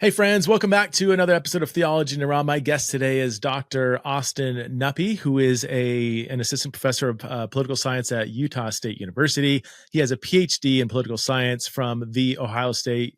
Hey friends, welcome back to another episode of Theology in Iran. My guest today is Dr. Austin Knuppe, who is an assistant professor of political science at Utah State University. He has a Ph.D. in political science from the Ohio State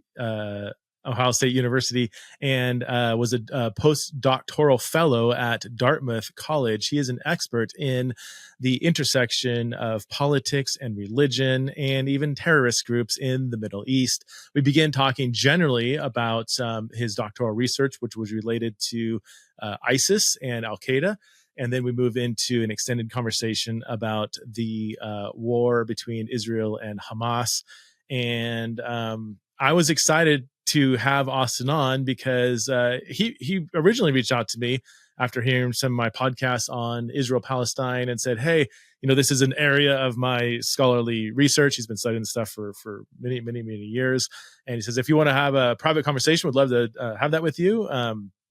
University and was a postdoctoral fellow at Dartmouth College. He is an expert in the intersection of politics and religion and even terrorist groups in the Middle East. We began talking generally about his doctoral research, which was related to ISIS and Al-Qaeda. And then we move into an extended conversation about the war between Israel and Hamas. And I was excited to have Austin on because he originally reached out to me after hearing some of my podcasts on Israel-Palestine and said, hey, this is an area of my scholarly research. He's been studying this stuff for many, many, many years. And he says, if you want to have a private conversation, would love to have that with you.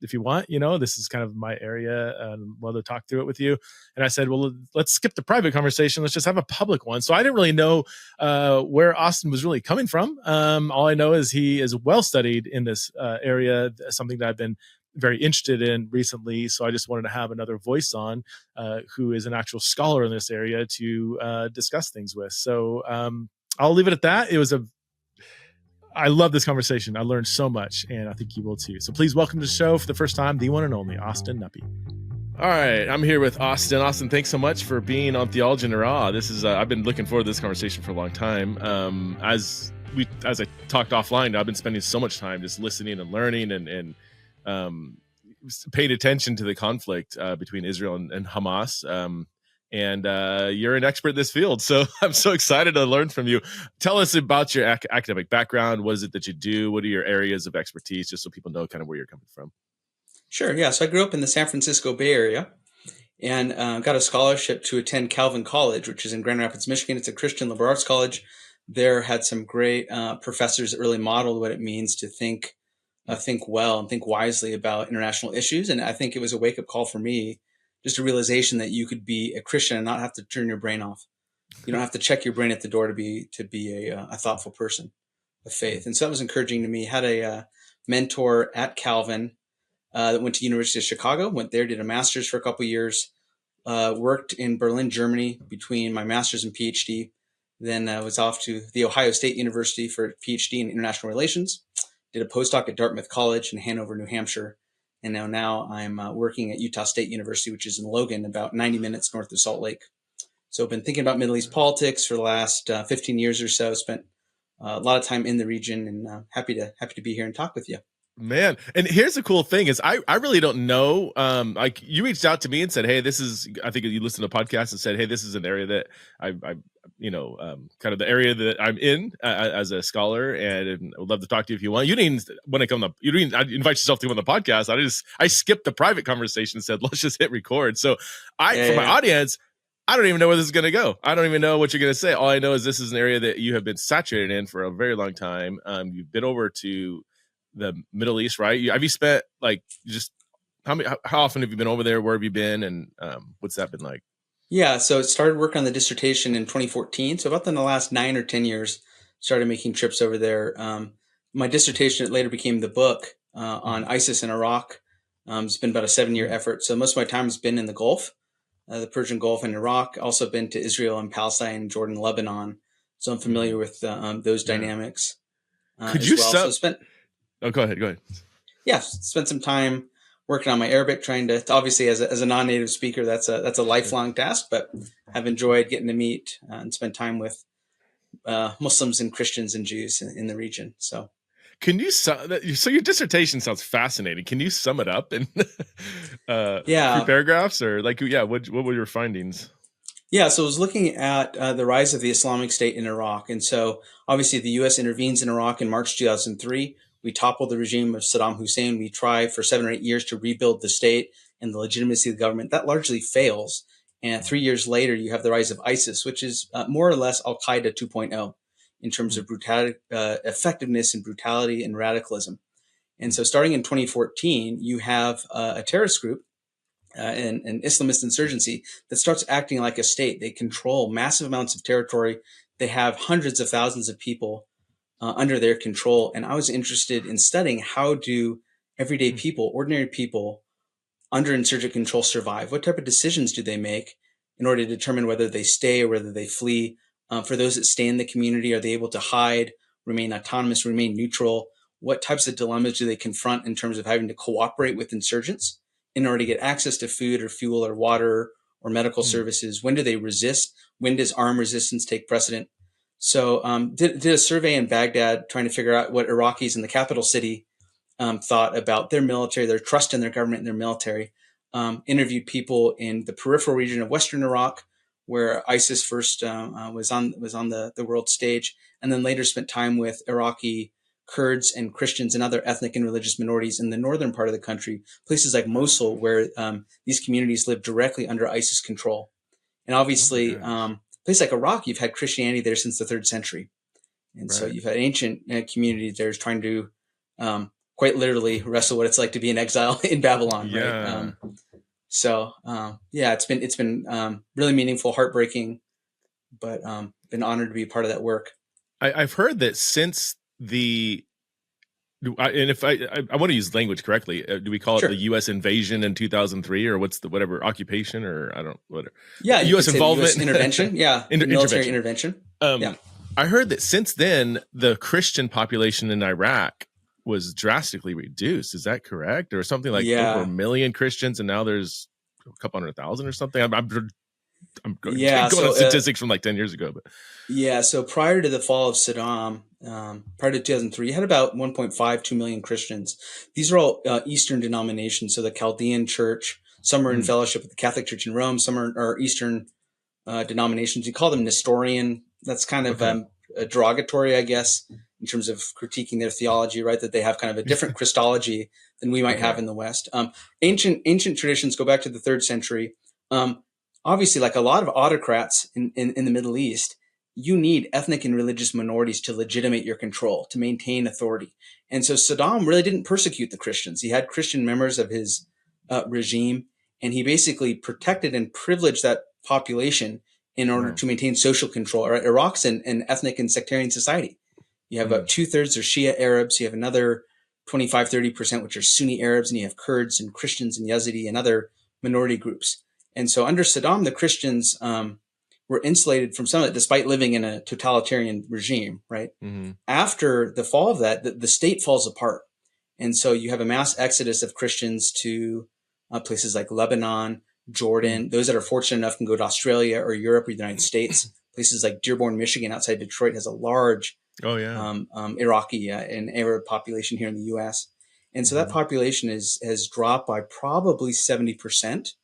If you want, this is kind of my area and love to talk through it with you. And I said, well, let's skip the private conversation. Let's just have a public one. So I didn't really know where Austin was really coming from. All I know is he is well studied in this area, something that I've been very interested in recently. So I just wanted to have another voice on who is an actual scholar in this area to discuss things with. So I'll leave it at that. I love this conversation. I learned so much, and I think you will too. So please welcome to the show for the first time, the one and only Austin Knuppe. All right, I'm here with Austin. Austin, thanks so much for being on Theology in Iran. This is I've been looking forward to this conversation for a long time. As I talked offline, I've been spending so much time just listening and learning and paying attention to the conflict between Israel and Hamas. And you're an expert in this field, so I'm so excited to learn from you. Tell us about your academic background. What is it that you do? What are your areas of expertise, just so people know kind of where you're coming from? Sure, yeah. So I grew up in the San Francisco Bay Area and got a scholarship to attend Calvin College, which is in Grand Rapids, Michigan. It's a Christian liberal arts college. There had some great professors that really modeled what it means to think well and think wisely about international issues. And I think it was a wake-up call for me, just a realization that you could be a Christian and not have to turn your brain off. You don't have to check your brain at the door to be a thoughtful person of faith. And so that was encouraging to me. Had a mentor at Calvin that went to University of Chicago, went there, did a master's for a couple of years, worked in Berlin, Germany between my master's and PhD. Then was off to the Ohio State University for a PhD in international relations, did a postdoc at Dartmouth College in Hanover, New Hampshire. And now I'm working at Utah State University, which is in Logan, about 90 minutes north of Salt Lake. So I've been thinking about Middle East politics for the last 15 years or so. Spent a lot of time in the region, and happy to be here and talk with you. Man, and here's the cool thing is I really don't know. Like you reached out to me and said, hey, I think you listened to a podcast and said, hey, this is an area that I kind of the area that I'm in as a scholar, and I would love to talk to you if you want. You didn't invite yourself to come on the podcast. I skipped the private conversation and said, let's just hit record. So my audience, I don't even know where this is going to go. I don't even know what you're going to say. All I know is this is an area that you have been saturated in for a very long time. You've been over to the Middle East, right? Have you spent how often have you been over there? Where have you been? And what's that been like? Yeah, so it started work on the dissertation in 2014. So about in the last 9 or 10 years, started making trips over there. My dissertation, it later became the book on ISIS in Iraq. It's been about a 7-year effort. So most of my time has been in the Gulf, the Persian Gulf and Iraq. Also been to Israel and Palestine, Jordan, Lebanon. So I'm familiar with those dynamics. Could you Oh, go ahead. Yeah, spent some time working on my Arabic, trying to obviously as a non-native speaker, that's a lifelong task, but I've enjoyed getting to meet and spend time with Muslims and Christians and Jews in the region. So your dissertation sounds fascinating. Can you sum it up in 3 paragraphs or what were your findings? Yeah, so I was looking at the rise of the Islamic State in Iraq. And so obviously the U.S. intervenes in Iraq in March 2003. We toppled the regime of Saddam Hussein. We try for 7 or 8 years to rebuild the state and the legitimacy of the government. That largely fails. And 3 years later, you have the rise of ISIS, which is more or less Al-Qaeda 2.0 in terms of brutality, effectiveness and brutality and radicalism. And so starting in 2014, you have a terrorist group, an Islamist insurgency that starts acting like a state. They control massive amounts of territory. They have hundreds of thousands of people under their control. And I was interested in studying how do everyday people, ordinary people, under insurgent control survive? What type of decisions do they make in order to determine whether they stay or whether they flee? For those that stay in the community, are they able to hide, remain autonomous, remain neutral? What types of dilemmas do they confront in terms of having to cooperate with insurgents in order to get access to food or fuel or water or medical services? When do they resist? When does armed resistance take precedent? So did a survey in Baghdad trying to figure out what Iraqis in the capital city thought about their military, their trust in their government and their military. Interviewed people in the peripheral region of Western Iraq, where ISIS first was on the world stage, and then later spent time with Iraqi Kurds and Christians and other ethnic and religious minorities in the northern part of the country, places like Mosul, where these communities live directly under ISIS control. And obviously, places like Iraq, you've had Christianity there since the 3rd century. And so you've had ancient communities there trying to quite literally wrestle what it's like to be in exile in Babylon. Right. It's been really meaningful, heartbreaking, but been honored to be part of that work. I've heard that since and if I want to use language correctly, do we call it the U.S. invasion in 2003 or what's the whatever occupation or I don't whatever? Yeah, U.S. involvement, US intervention. Yeah, military intervention. I heard that since then the Christian population in Iraq was drastically reduced. Is that correct? Or something like over 1 million Christians, and now there's a couple 100,000 or something. I'm going on statistics from like 10 years ago. But so prior to the fall of Saddam, prior to 2003, you had about 1.52 million Christians. These are all Eastern denominations. So the Chaldean Church, some are in fellowship with the Catholic Church in Rome, some are Eastern denominations. You call them Nestorian. That's kind of derogatory, I guess, in terms of critiquing their theology, right? That they have kind of a different Christology than we might have in the West. Ancient traditions go back to the 3rd century. Obviously, like a lot of autocrats in the Middle East, you need ethnic and religious minorities to legitimate your control, to maintain authority. And so Saddam really didn't persecute the Christians. He had Christian members of his regime, and he basically protected and privileged that population in order to maintain social control. Right? Iraq's an ethnic and sectarian society. You have about 2/3 are Shia Arabs. You have another 25-30%, which are Sunni Arabs, and you have Kurds and Christians and Yazidi and other minority groups. And so under Saddam, the Christians were insulated from some of it, despite living in a totalitarian regime, right? After the fall of that, the state falls apart. And so you have a mass exodus of Christians to places like Lebanon, Jordan. Those that are fortunate enough can go to Australia or Europe or the United States. Places like Dearborn, Michigan, outside Detroit, has a large Iraqi and Arab population here in the U.S. And so that population has dropped by probably 70%.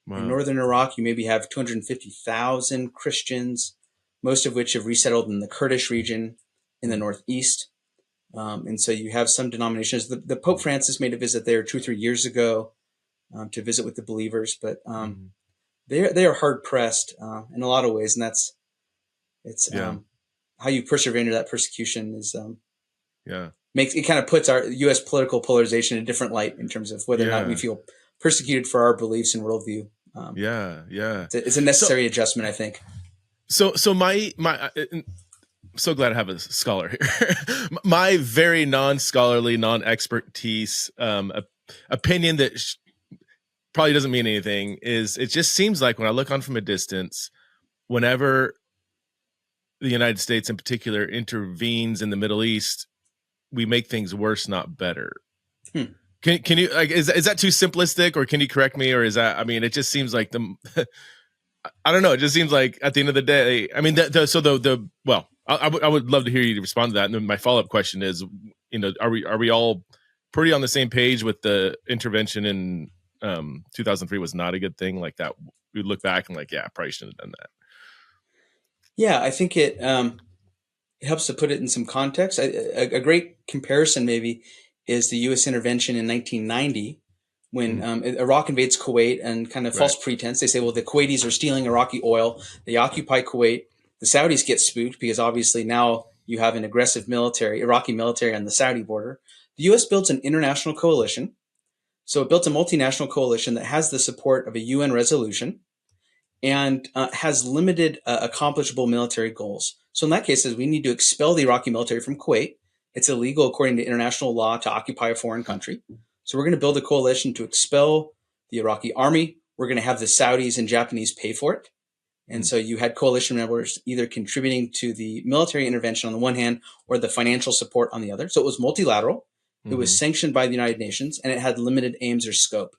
Wow. In northern Iraq, you maybe have 250,000 Christians, most of which have resettled in the Kurdish region in the northeast. And so you have some denominations. The Pope Francis made a visit there 2 or 3 years ago to visit with the believers, but they are hard pressed in a lot of ways, and how you persevere under that persecution is makes it kind of puts our U.S. political polarization in a different light in terms of whether or not we feel persecuted for our beliefs and worldview. It's a necessary adjustment, I think. So my I'm so glad I have a scholar here. My very non-scholarly, non-expertise opinion that probably doesn't mean anything is it just seems like when I look on from a distance, whenever the United States in particular intervenes in the Middle East, we make things worse, not better. Can you like is that too simplistic, or can you correct me, or is that, I mean, it just seems like I don't know, it just seems like at the end of the day, I mean, I would love to hear you respond to that. And then my follow-up question is, are we all pretty on the same page with the intervention in 2003 was not a good thing? Like that, we look back and like, probably shouldn't have done that. Yeah, I think it helps to put it in some context. A great comparison maybe is the U.S. intervention in 1990 when Iraq invades Kuwait, and kind of false pretense. They say, well, the Kuwaitis are stealing Iraqi oil. They occupy Kuwait. The Saudis get spooked because obviously now you have an aggressive Iraqi military on the Saudi border. The U.S. builds an international coalition. So it built a multinational coalition that has the support of a UN resolution. and has limited accomplishable military goals. So in that case, we need to expel the Iraqi military from Kuwait. It's illegal according to international law to occupy a foreign country. So we're going to build a coalition to expel the Iraqi army. We're going to have the Saudis and Japanese pay for it. And so you had coalition members either contributing to the military intervention on the one hand or the financial support on the other. So it was multilateral. It was sanctioned by the United Nations, and it had limited aims or scope.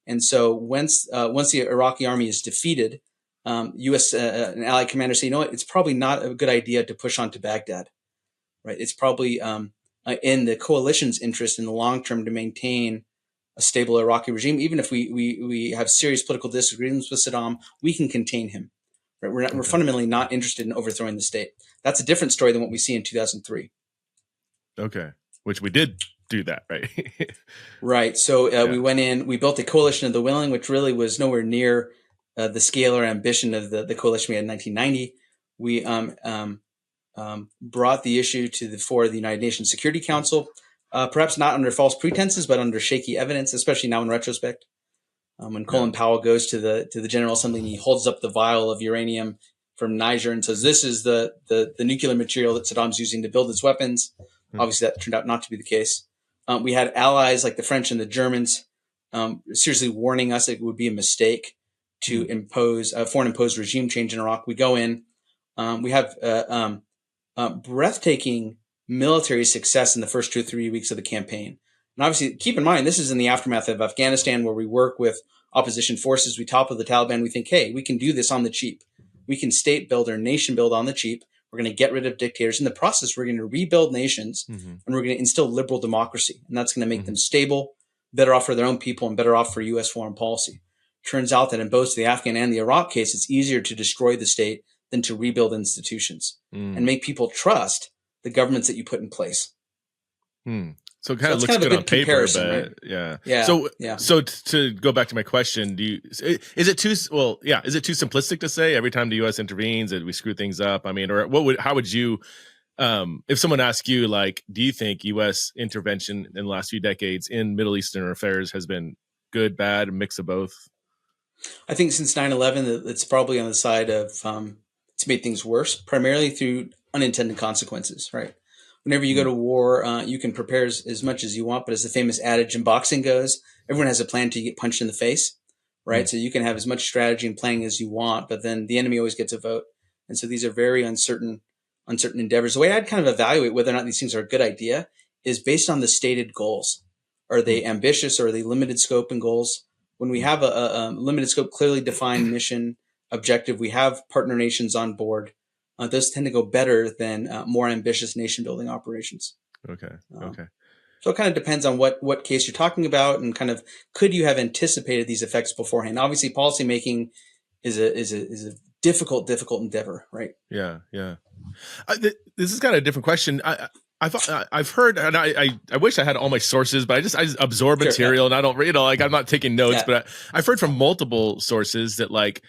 And so once the Iraqi army is defeated, U.S. and allied commanders say, you know what, it's probably not a good idea to push on to Baghdad, right? It's probably in the coalition's interest in the long term to maintain a stable Iraqi regime. Even if we have serious political disagreements with Saddam, we can contain him. Right? We're fundamentally not interested in overthrowing the state. That's a different story than what we see in 2003. Okay, which we did do that, right? Right. So we went in, we built a coalition of the willing, which really was nowhere near the scale or ambition of the coalition we had in 1990. We brought the issue to the fore of the United Nations Security Council, perhaps not under false pretenses, but under shaky evidence, especially now in retrospect. When Colin Powell goes to the General Assembly and he holds up the vial of uranium from Niger and says, this is the nuclear material that Saddam's using to build its weapons. Obviously, that turned out not to be the case. We had allies like the French and the Germans seriously warning us it would be a mistake to impose a foreign imposed regime change in Iraq. We go in. We have breathtaking military success in the first 2 or 3 weeks of the campaign. And obviously, keep in mind, this is in the aftermath of Afghanistan, where we work with opposition forces. We topple the Taliban. We think, hey, we can do this on the cheap. We can state build or nation build on the cheap. We're going to get rid of dictators. In the process, we're going to rebuild nations and we're going to instill liberal democracy. And that's going to make them stable, better off for their own people, and better off for U.S. foreign policy. Turns out that in both the Afghan and the Iraq case, it's easier to destroy the state than to rebuild institutions and make people trust the governments that you put in place. So it kind of looks good on paper, but right? So to go back to my question, is it too simplistic to say every time the U.S. intervenes that we screw things up? I mean, or how would you, if someone asked you, like, do you think U.S. intervention in the last few decades in Middle Eastern affairs has been good, bad, a mix of both? I think since 9/11, it's probably on the side of it's made things worse, primarily through unintended consequences, right? Whenever you go to war, you can prepare as much as you want, but as the famous adage in boxing goes, everyone has a plan until you get punched in the face, right? So you can have as much strategy and planning as you want, but then the enemy always gets a vote. And so these are very uncertain endeavors. The way I'd kind of evaluate whether or not these things are a good idea is based on the stated goals. Are they ambitious, or are they limited scope and goals? When we have a limited scope, clearly defined mission objective, we have partner nations on board. Those tend to go better than more ambitious nation-building operations. Okay. So it kind of depends on what case you're talking about, and kind of could you have anticipated these effects beforehand? Obviously, policymaking is a difficult endeavor, right? Yeah. This is kind of a different question. I've heard, and I wish I had all my sources, but I absorb material and I don't read. Like, I'm not taking notes, but I've heard from multiple sources that, like,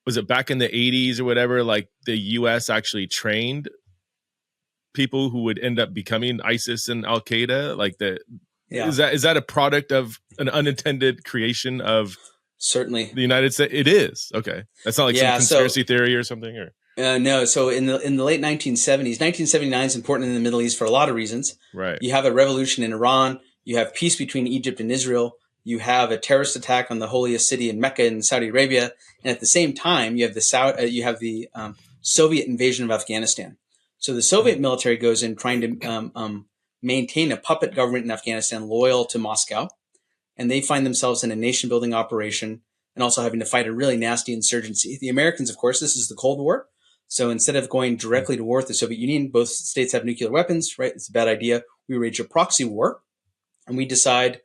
was it back in the 80s or whatever, like the U.S. actually trained people who would end up becoming ISIS and Al-Qaeda? Like is that a product of an unintended creation of certainly the United States? It is. Okay. That's not like some conspiracy theory or something, or no. So in the late 1970s, 1979 is important in the Middle East for a lot of reasons. Right. You have a revolution in Iran. You have peace between Egypt and Israel. You have a terrorist attack on the holiest city in Mecca in Saudi Arabia, and at the same time, you have the Soviet invasion of Afghanistan. So the Soviet military goes in trying to maintain a puppet government in Afghanistan loyal to Moscow, and they find themselves in a nation-building operation and also having to fight a really nasty insurgency. The Americans, of course, this is the Cold War, so instead of going directly to war with the Soviet Union, both states have nuclear weapons, right? It's a bad idea. We wage a proxy war, and we decide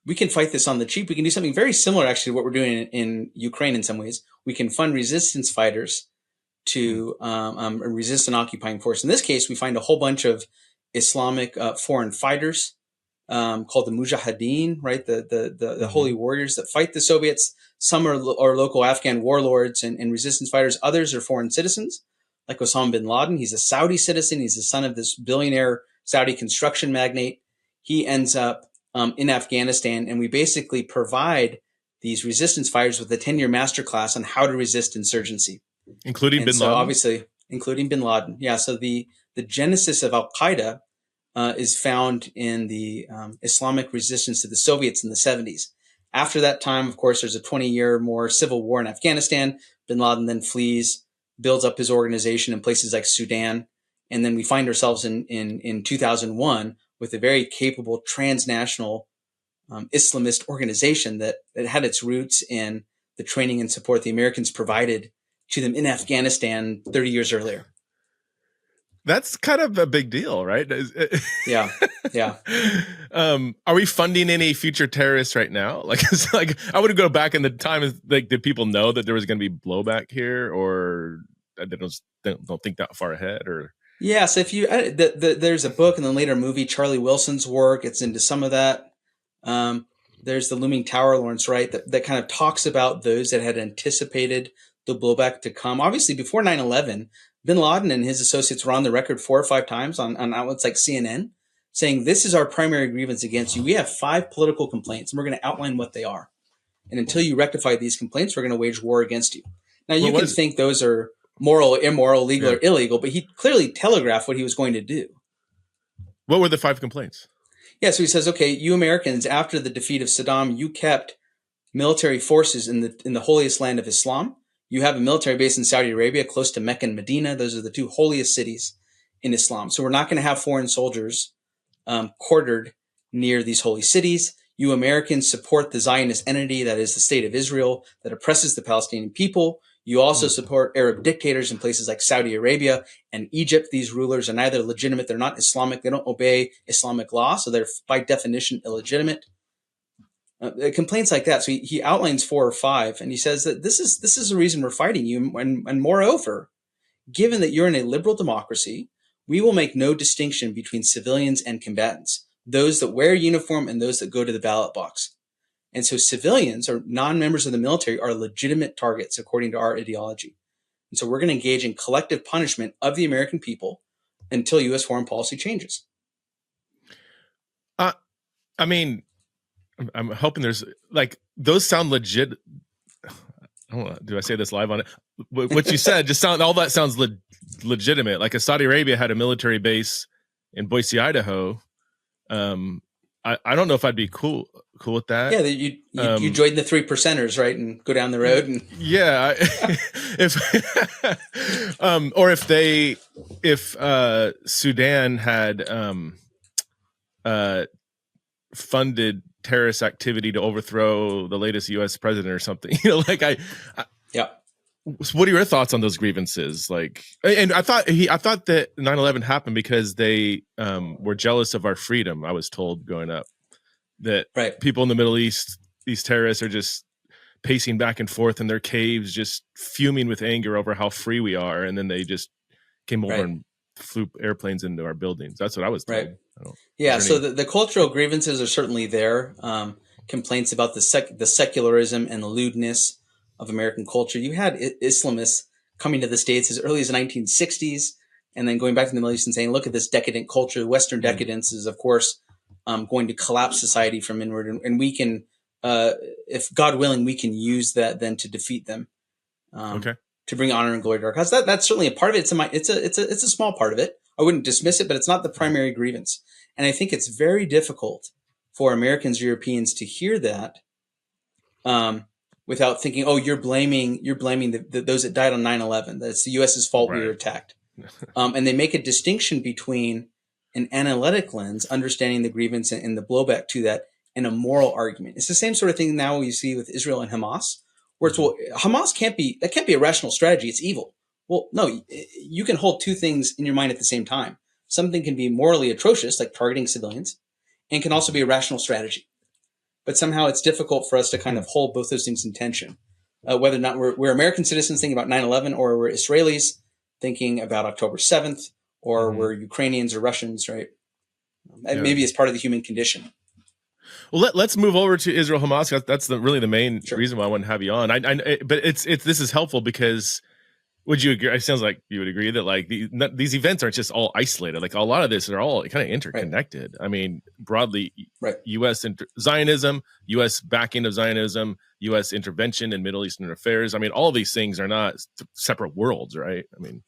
we can fight this on the cheap. We can do something very similar, actually, to what we're doing in Ukraine in some ways. We can fund resistance fighters to resist an occupying force. In this case, we find a whole bunch of Islamic foreign fighters called the Mujahideen, right? The holy warriors that fight the Soviets. Some are local Afghan warlords and resistance fighters. Others are foreign citizens, like Osama bin Laden. He's a Saudi citizen. He's the son of this billionaire Saudi construction magnate. He ends up in Afghanistan, and we basically provide these resistance fighters with a 10-year masterclass on how to resist insurgency. Including And bin so Laden? obviously, including bin Laden. Yeah, so the genesis of Al-Qaeda is found in the Islamic resistance to the Soviets in the 70s. After that time, of course, there's a 20-year more civil war in Afghanistan. Bin Laden then flees, builds up his organization in places like Sudan. And then we find ourselves in 2001 with a very capable transnational Islamist organization that had its roots in the training and support the Americans provided to them in Afghanistan 30 years earlier. That's kind of a big deal, right? Yeah. Are we funding any future terrorists right now? Like, it's like I would go back in the time. Like, did people know that there was going to be blowback here, or they don't think that far ahead? Or yeah, so if you there's a book and then later a movie, Charlie Wilson's work. It's into some of that. There's the Looming Tower, Lawrence Wright, that kind of talks about those that had anticipated the blowback to come. Obviously, before 9/11. Bin Laden and his associates were on the record 4 or 5 times on outlets like CNN saying, this is our primary grievance against you. We have 5 political complaints, and we're going to outline what they are. And until you rectify these complaints, we're going to wage war against you. Now, you can think those are moral, immoral, legal, or illegal, but he clearly telegraphed what he was going to do. What were the 5 complaints? Yeah, so he says, okay, you Americans, after the defeat of Saddam, you kept military forces in the holiest land of Islam. You have a military base in Saudi Arabia close to Mecca and Medina. Those are the 2 holiest cities in Islam. So we're not going to have foreign soldiers quartered near these holy cities. You Americans support the Zionist entity, that is the state of Israel, that oppresses the Palestinian people. You also support Arab dictators in places like Saudi Arabia and Egypt. These rulers are neither legitimate, they're not Islamic, they don't obey Islamic law, so they're by definition illegitimate. Complaints like that. So he outlines 4 or 5, and he says that this is the reason we're fighting you. And moreover, given that you're in a liberal democracy, we will make no distinction between civilians and combatants, those that wear a uniform and those that go to the ballot box. And so civilians or non-members of the military are legitimate targets according to our ideology. And so we're going to engage in collective punishment of the American people until U.S. foreign policy changes. I mean, I'm hoping there's like those sound legit. I don't know, do I say this live on it? What you said just all that sounds legitimate. Like, if Saudi Arabia had a military base in Boise, Idaho, I don't know if I'd be cool with that. Yeah, you join the 3%ers, right, and go down the road and yeah. Or if Sudan had funded terrorist activity to overthrow the latest U.S. president or something, like yeah. What are your thoughts on those grievances? Like, and I thought that 9/11 happened because they were jealous of our freedom. I was told growing up that people in the Middle East, these terrorists, are just pacing back and forth in their caves, just fuming with anger over how free we are, and then they just came over and flew airplanes into our buildings. That's what I was told. Yeah, so the cultural grievances are certainly there. Complaints about the secularism and the lewdness of American culture. You had Islamists coming to the States as early as the 1960s, and then going back to the Middle East and saying, look at this decadent culture. Western decadence is, of course, going to collapse society from inward. And we can, if God willing, we can use that then to defeat them. To bring honor and glory to our cause. That's certainly a part of it. It's a small part of it. I wouldn't dismiss it, but it's not the primary grievance. And I think it's very difficult for Americans, Europeans to hear that without thinking, oh, you're blaming those that died on 9/11. That's the U.S.'s fault we were attacked. And they make a distinction between an analytic lens, understanding the grievance and the blowback to that, and a moral argument. It's the same sort of thing now you see with Israel and Hamas, where it's, well, Hamas can't be a rational strategy. It's evil. Well, no, you can hold 2 things in your mind at the same time. Something can be morally atrocious, like targeting civilians, and can also be a rational strategy. But somehow it's difficult for us to kind of hold both those things in tension, whether or not we're American citizens thinking about 9/11, or we're Israelis thinking about October 7th, or we're Ukrainians or Russians, right? Maybe it's part of the human condition. Well, let's move over to Israel-Hamas. That's really the main reason why I want to have you on. But this is helpful because Would you agree? It sounds like you would agree that like these events aren't just all isolated. Like a lot of this are all kind of interconnected. Right. I mean, broadly, Right. U.S. Zionism, U.S. backing of Zionism, U.S. intervention in Middle Eastern affairs. I mean, all these things are not separate worlds, right? I mean,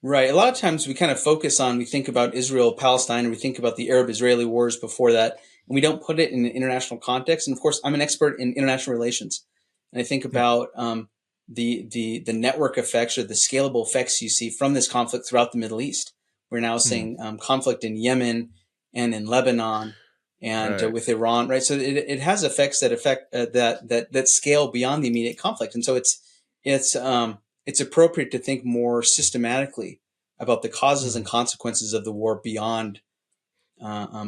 right. A lot of times we kind of focus on, we think about Israel-Palestine, and we think about the Arab-Israeli wars before that, and we don't put it in an international context. And of course, I'm an expert in international relations, and I think about the network effects or the scalable effects you see from this conflict throughout the Middle East. We're now seeing conflict in Yemen and in Lebanon and with Iran, right? So it has effects that affect that scale beyond the immediate conflict, and so it's appropriate to think more systematically about the causes and consequences of the war beyond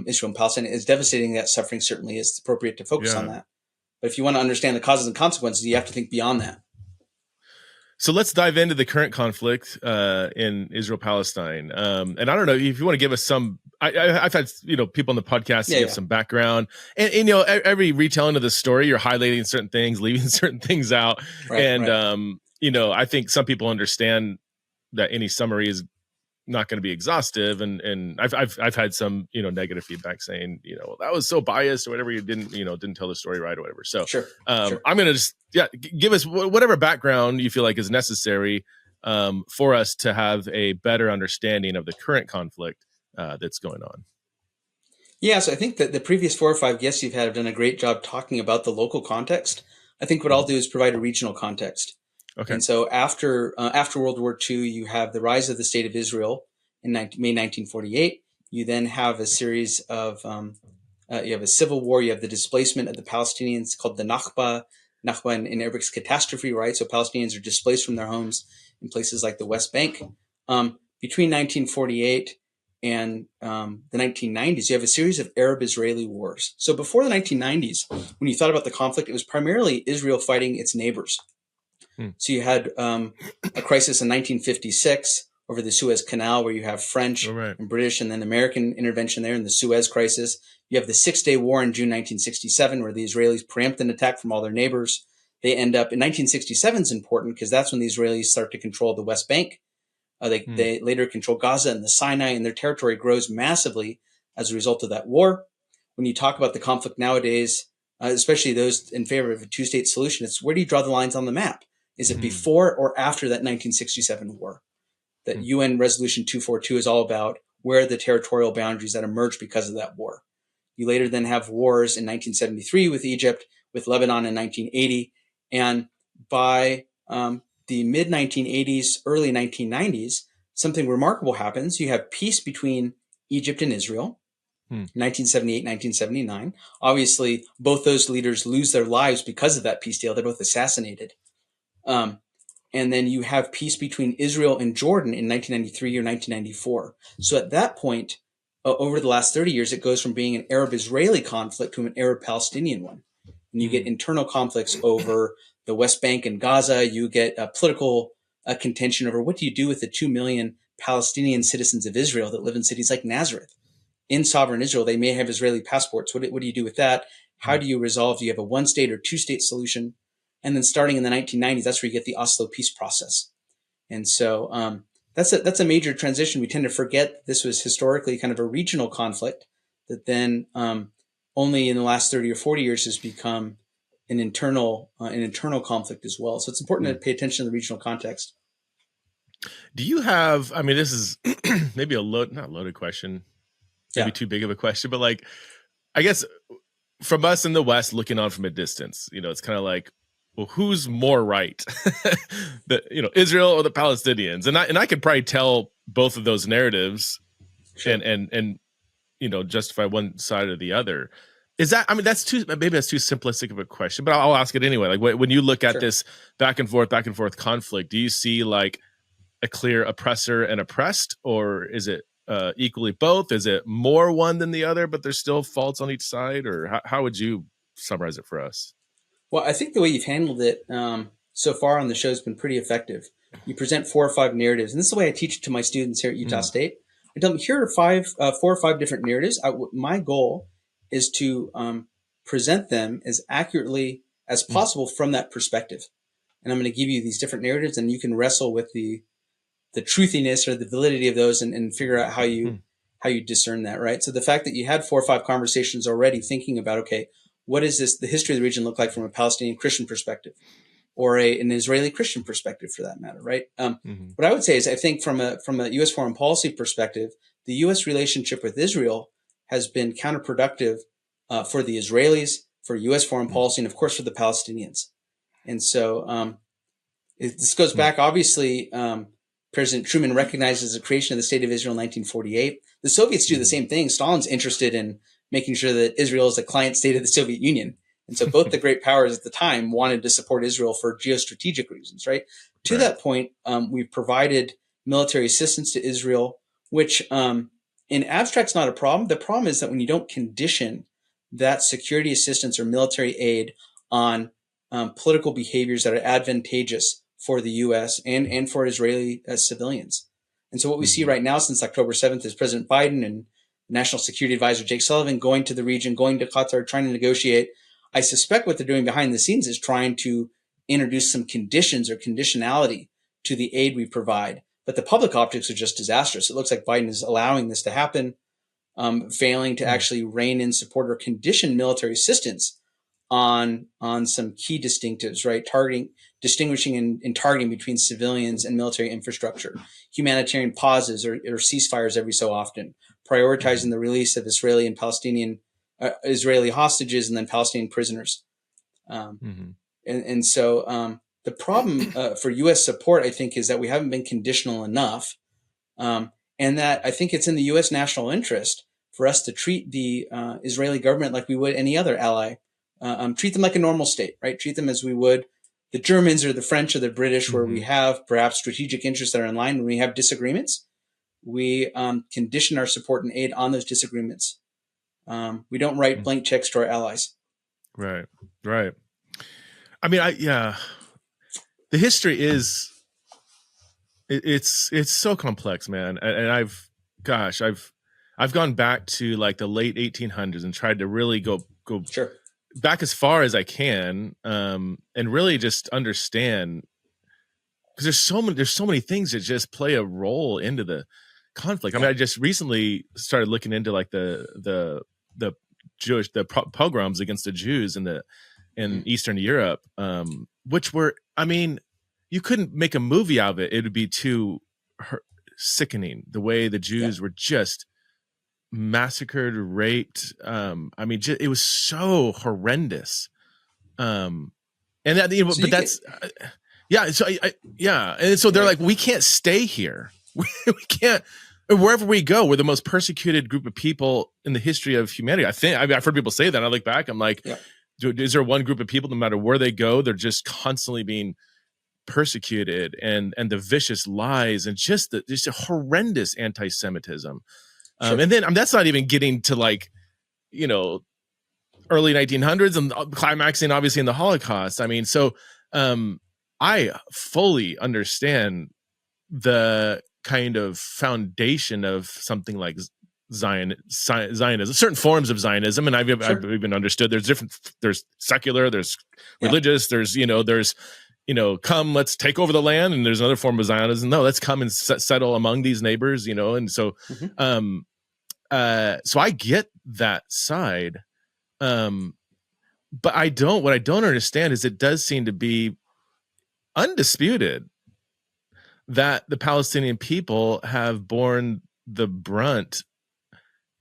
Israel and Palestine. As devastating that suffering certainly is, it's appropriate to focus on that. But if you want to understand the causes and consequences, you have to think beyond that. So let's dive into the current conflict in Israel-Palestine. And I don't know if you want to give us some. I've had people on the podcast give some background, and every retelling of the story, you're highlighting certain things, leaving certain things out, I think some people understand that any summary is not going to be exhaustive, and I've had some negative feedback saying that was so biased or whatever, you didn't tell the story right or whatever. So sure. I'm going to just give us whatever background you feel like is necessary for us to have a better understanding of the current conflict that's going on. Yeah, so I think that the previous 4 or 5 guests you've had have done a great job talking about the local context. I think what I'll do is provide a regional context. Okay. And so after World War II, you have the rise of the State of Israel in May 1948. You then have a series of you have a civil war. You have the displacement of the Palestinians, called the Nakba. Nakba in Arabic is catastrophe, right? So Palestinians are displaced from their homes in places like the West Bank. Between 1948 and the 1990s, you have a series of Arab-Israeli wars. So before the 1990s, when you thought about the conflict, it was primarily Israel fighting its neighbors. So you had a crisis in 1956 over the Suez Canal, where you have French and British and then American intervention there in the Suez crisis. You have the Six-Day War in June 1967, where the Israelis preempt an attack from all their neighbors. They end up in 1967 is important because that's when the Israelis start to control the West Bank. They later control Gaza and the Sinai, and their territory grows massively as a result of that war. When you talk about the conflict nowadays, especially those in favor of a two-state solution, it's where do you draw the lines on the map? Is it before or after that 1967 war? That UN Resolution 242 is all about where are the territorial boundaries that emerged because of that war. You later then have wars in 1973 with Egypt, with Lebanon in 1980. And by the mid-1980s, early 1990s, something remarkable happens. You have peace between Egypt and Israel, 1978, 1979. Obviously, both those leaders lose their lives because of that peace deal. They're both assassinated. And then you have peace between Israel and Jordan in 1993 or 1994. So at that point, over the last 30 years, it goes from being an Arab-Israeli conflict to an Arab-Palestinian one. And you get internal conflicts over the West Bank and Gaza. You get a political contention over what do you do with the 2 million Palestinian citizens of Israel that live in cities like Nazareth. In sovereign Israel, they may have Israeli passports. What do you do with that? How do you resolve? Do you have a one-state or two-state solution? And then starting in the 1990s, that's where you get the Oslo peace process. And so that's a major transition. We tend to forget this was historically kind of a regional conflict that then only in the last 30 or 40 years has become an internal conflict as well. So it's important to pay attention to the regional context. Do you have, I mean, this is maybe not loaded question, maybe too big of a question, but like, I guess from us in the West looking on from a distance, it's kind of like, well, who's more right, Israel or the Palestinians? And I could probably tell both of those narratives, and justify one side or the other. Is that? I mean, that's too simplistic of a question, but I'll ask it anyway. Like when you look at this back and forth conflict, do you see like a clear oppressor and oppressed, or is it equally both? Is it more one than the other, but there's still faults on each side, or how would you summarize it for us? Well, I think the way you've handled it so far on the show has been pretty effective. You present 4 or 5 narratives, and this is the way I teach it to my students here at Utah State. I tell them, here are 4 or 5 different narratives. My goal is to present them as accurately as possible from that perspective. and I'm going to give you these different narratives, and you can wrestle with the truthiness or the validity of those, and figure out how you discern that, right? So the fact that you had 4 or 5 conversations already thinking about, okay, what is the history of the region look like from a Palestinian Christian perspective, or an Israeli Christian perspective, for that matter, right? What I would say is, I think from a U.S. foreign policy perspective, the U.S. relationship with Israel has been counterproductive for the Israelis, for U.S. foreign policy, and of course for the Palestinians. And so this goes back, obviously. President Truman recognizes the creation of the State of Israel in 1948. The Soviets do the same thing. Stalin's interested in making sure that Israel is a client state of the Soviet Union. And so both the great powers at the time wanted to support Israel for geostrategic reasons, right? To that point, we've provided military assistance to Israel, which in abstract's not a problem. The problem is that when you don't condition that security assistance or military aid on political behaviors that are advantageous for the U.S. and for Israeli civilians. And so what we see right now since October 7th is President Biden and National Security Advisor Jake Sullivan going to the region, going to Qatar, trying to negotiate. I suspect what they're doing behind the scenes is trying to introduce some conditions or conditionality to the aid we provide. But the public optics are just disastrous. It looks like Biden is allowing this to happen, failing to actually rein in support or condition military assistance on some key distinctives, right? Distinguishing and targeting between civilians and military infrastructure, humanitarian pauses or ceasefires every so often, prioritizing the release of Israeli and Palestinian Israeli hostages and then Palestinian prisoners. And so the problem for U.S. support, I think, is that we haven't been conditional enough, and that I think it's in the U.S. national interest for us to treat the Israeli government like we would any other ally. Treat them like a normal state, right? Treat them as we would the Germans or the French or the British, where we have perhaps strategic interests that are in line. When we have disagreements, we condition our support and aid on those disagreements. We don't write blank checks to our allies. Right. I mean, the history is, it's so complex, man. And I've gone back to like the late 1800s and tried to really go Sure. back as far as I can, and really just understand, because there's so many things that just play a role into the conflict. I mean, I just recently started looking into like the pogroms against the Jews in Eastern Europe, which were, I mean, you couldn't make a movie out of it. It would be too sickening the way the Jews were just massacred, raped. I mean, it was so horrendous. And that, you know, so but that's, So and so they're like, we can't stay here. We can't. Wherever we go, we're the most persecuted group of people in the history of humanity. I've heard people say that. I look back, I'm like, is there one group of people, no matter where they go, they're just constantly being persecuted, and the vicious lies and just a horrendous anti-Semitism. And then that's not even getting to like, you know, early 1900s and climaxing obviously in the Holocaust. I mean, so I fully understand the kind of foundation of something like Zionism, certain forms of Zionism, and I've even understood there's secular, there's religious, there's come, let's take over the land, and there's another form of Zionism. No, let's come and settle among these neighbors, and so so I get that side, but what I don't understand is it does seem to be undisputed that the Palestinian people have borne the brunt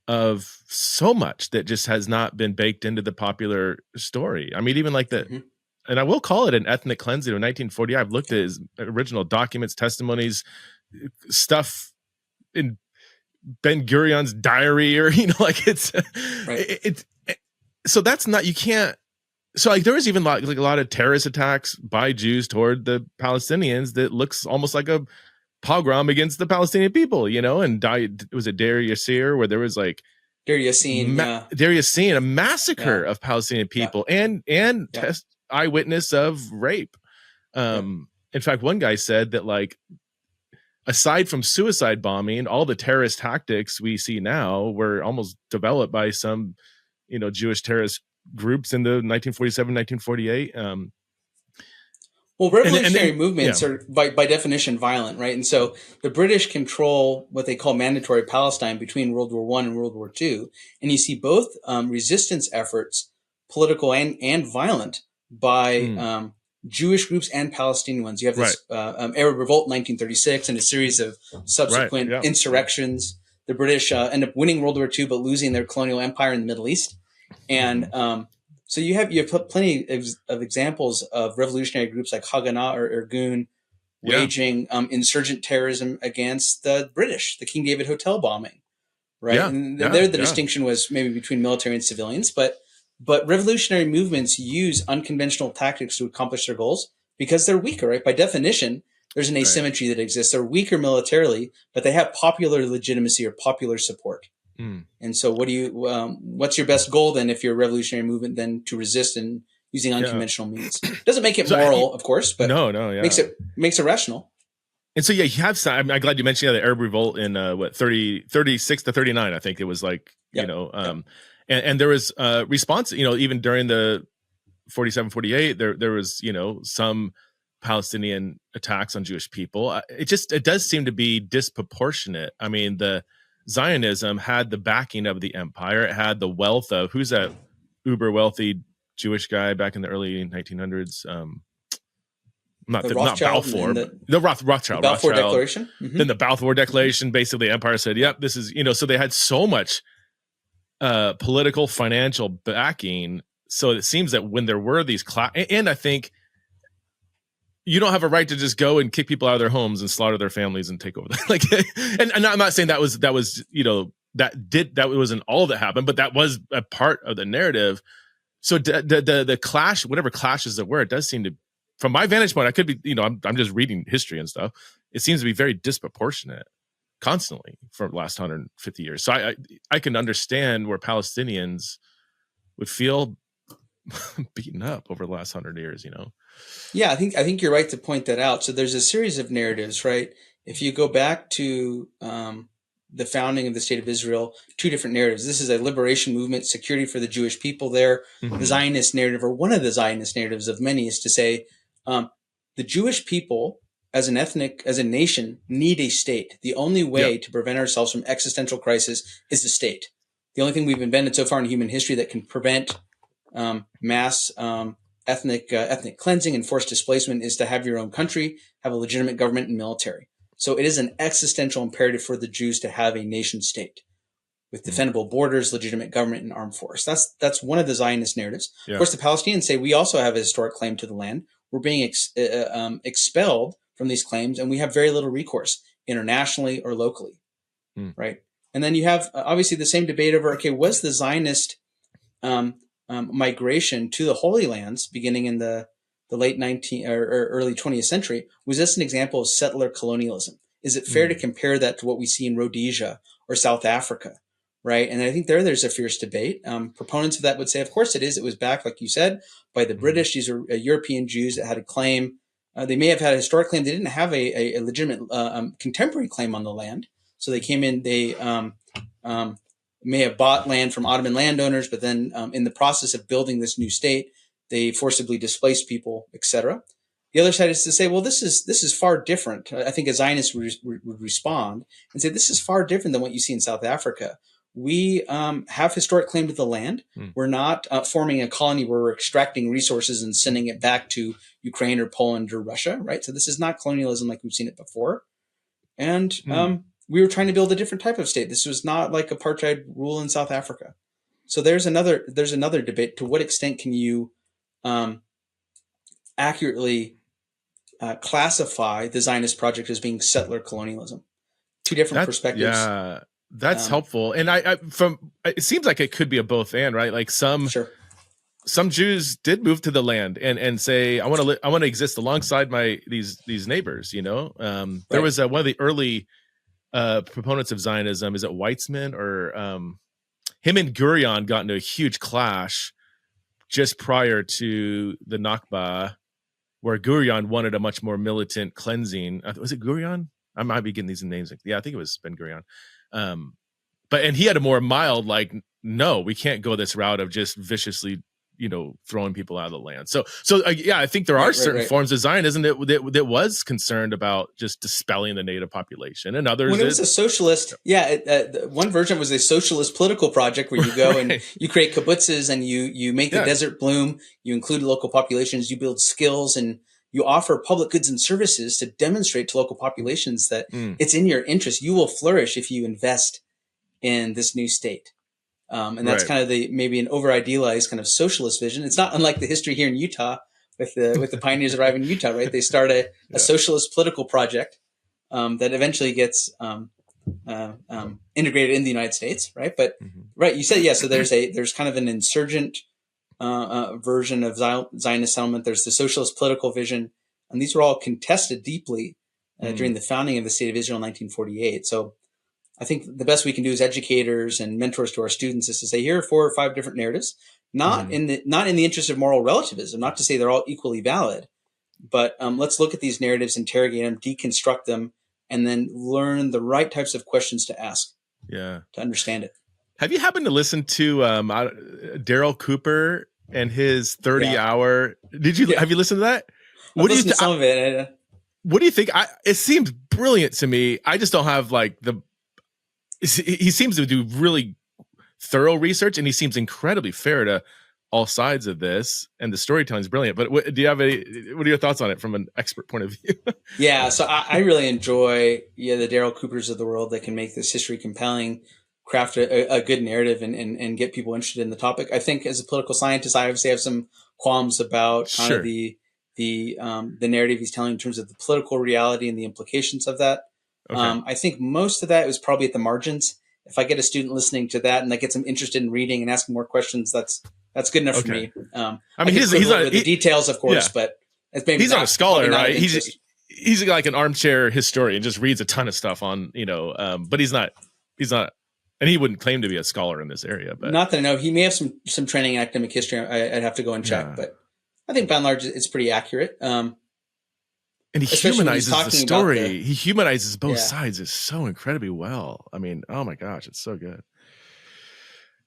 of so much that just has not been baked into the popular story. I mean, even like and I will call it an ethnic cleansing of 1940. I've looked at his original documents, testimonies, stuff in Ben Gurion's diary, or so that's not, you can't. So like there was even like a lot of terrorist attacks by Jews toward the Palestinians that looks almost like a pogrom against the Palestinian people, and was it Deir Yassin, where there was like Deir Yassin, a massacre of Palestinian people and eyewitness of rape. In fact, one guy said that like, aside from suicide bombing, all the terrorist tactics we see now were almost developed by some, Jewish terrorist groups in the 1947, 1948. Well, revolutionary and movements yeah, are by definition violent, right? And so the British control what they call mandatory Palestine between World War One and World War Two, and you see both resistance efforts, political and violent, by Jewish groups and Palestinian ones. You have right, this Arab Revolt in 1936 and a series of right, subsequent yeah, insurrections. The British end up winning World War II, but losing their colonial empire in the Middle East. And so you have plenty of examples of revolutionary groups like Haganah or Irgun yeah, waging insurgent terrorism against the British, the King David Hotel bombing, right? yeah, And yeah, there the yeah, distinction was maybe between military and civilians, but revolutionary movements use unconventional tactics to accomplish their goals because they're weaker, right? By definition, there's an right. asymmetry that exists. They're weaker militarily, but they have popular legitimacy or popular support. Mm. And so, what's your best goal then, if you're a revolutionary movement, then to resist and using Yeah. unconventional means? Doesn't make it So moral, of course, but no, makes yeah. it rational. And so, yeah, you have some, I'm glad you mentioned the Arab Revolt in 36 to 39. I think it was like, Yep. And there was response, even during the 47, 48, there was, some Palestinian attacks on Jewish people. It does seem to be disproportionate. I mean, the Zionism had the backing of the empire. It had the wealth of, who's that uber wealthy Jewish guy back in the early 1900s? The Not Rothschild Balfour, and but the Rothschild. Balfour Declaration. Then the Balfour Declaration, basically the empire said, yep, this is, so they had so much political, financial backing. So it seems that when there were these and I think you don't have a right to just go and kick people out of their homes and slaughter their families and take over like, and I'm not saying that was, that wasn't all that happened, but that was a part of the narrative. So the clash, whatever clashes there were, it does seem to, from my vantage point, I could be, I'm just reading history and stuff. It seems to be very disproportionate constantly for the last 150 years. So I can understand where Palestinians would feel beaten up over the last 100 years, Yeah, I think you're right to point that out. So there's a series of narratives, right? If you go back to the founding of the State of Israel, two different narratives. This is a liberation movement, security for the Jewish people there. Mm-hmm. The Zionist narrative, or one of the Zionist narratives of many, is to say the Jewish people as a nation need a state. The only way to prevent ourselves from existential crisis is the state. The only thing we've invented so far in human history that can prevent mass ethnic cleansing and forced displacement is to have your own country, have a legitimate government and military. So it is an existential imperative for the Jews to have a nation state with defendable borders, legitimate government, and armed force. That's one of the Zionist narratives. Yeah. Of course, the Palestinians say we also have a historic claim to the land. We're being expelled from these claims, and we have very little recourse internationally or locally, right? And then you have obviously the same debate over, okay, was the Zionist migration to the Holy Lands beginning in the late 19th or early 20th century, was this an example of settler colonialism? Is it fair to compare that to what we see in Rhodesia or South Africa, right? And I think there's a fierce debate. Proponents of that would say, of course it is. It was backed, like you said, by the British. These are European Jews that had a claim. They may have had a historic claim. They didn't have a legitimate contemporary claim on the land. So they came in, they may have bought land from Ottoman landowners, but then in the process of building this new state, they forcibly displaced people, etc. The other side is to say, well, this is far different. I think a Zionist would respond and say, this is far different than what you see in South Africa. We have historic claim to the land. We're not forming a colony where we're extracting resources and sending it back to Ukraine or Poland or Russia, right? So this is not colonialism like we've seen it before. And we were trying to build a different type of state. This was not like apartheid rule in South Africa. So there's another debate. To what extent can you accurately classify the Zionist project as being settler colonialism? Two different perspectives. Yeah, that's helpful. And it seems like it could be a both and, right? Like some Jews did move to the land and say, I want to exist alongside these neighbors. There was one of the early proponents of Zionism. Is it Weitzman or him and Gurion got into a huge clash just prior to the Nakba, where Gurion wanted a much more militant cleansing. Was it Gurion? I might be getting these names. Yeah, I think it was Ben Gurion. And he had a more mild, like, no, we can't go this route of just viciously throwing people out of the land. So yeah, I think there are certain forms of Zionism that was concerned about just dispelling the native population, and others. When it was a socialist, one version was a socialist political project where you go and you create kibbutzes and you make the desert bloom. You include local populations, you build skills, and you offer public goods and services to demonstrate to local populations that it's in your interest. You will flourish if you invest in this new state. And that's kind of maybe an over-idealized kind of socialist vision. It's not unlike the history here in Utah with the pioneers arriving in Utah, right? They start a socialist political project that eventually gets integrated in the United States, right? But you said so. There's kind of an insurgent version of Zionist settlement. There's the socialist political vision, and these were all contested deeply during the founding of the state of Israel in 1948. So I think the best we can do as educators and mentors to our students is to say, here are 4 or 5 different narratives, not in the interest of moral relativism, not to say they're all equally valid, but let's look at these narratives, interrogate them, deconstruct them, and then learn the right types of questions to ask to understand it. Have you happened to listen to Daryl Cooper and his 30-hour? Have you listened to that? I've listened to some of it. What do you think? It seems brilliant to me. I just don't have he seems to do really thorough research, and he seems incredibly fair to all sides of this, and the storytelling is brilliant. But what are your thoughts on it from an expert point of view? So I really enjoy the Daryl Coopers of the world that can make this history compelling, craft a good narrative, and get people interested in the topic. I think as a political scientist, I obviously have some qualms about kind of the narrative he's telling in terms of the political reality and the implications of that. Okay. I think most of that was probably at the margins. If I get a student listening to that and that gets them interested in reading and asking more questions, that's good enough for me. I mean, he's not the details, of course, but it's maybe he's not a scholar, right? He's like an armchair historian, just reads a ton of stuff on, but he's not, and he wouldn't claim to be a scholar in this area. But not that I know. He may have some training in academic history. I'd have to go and check, but I think by and large it's pretty accurate. And he humanizes the story. He humanizes both sides so incredibly well. I mean, oh my gosh, it's so good.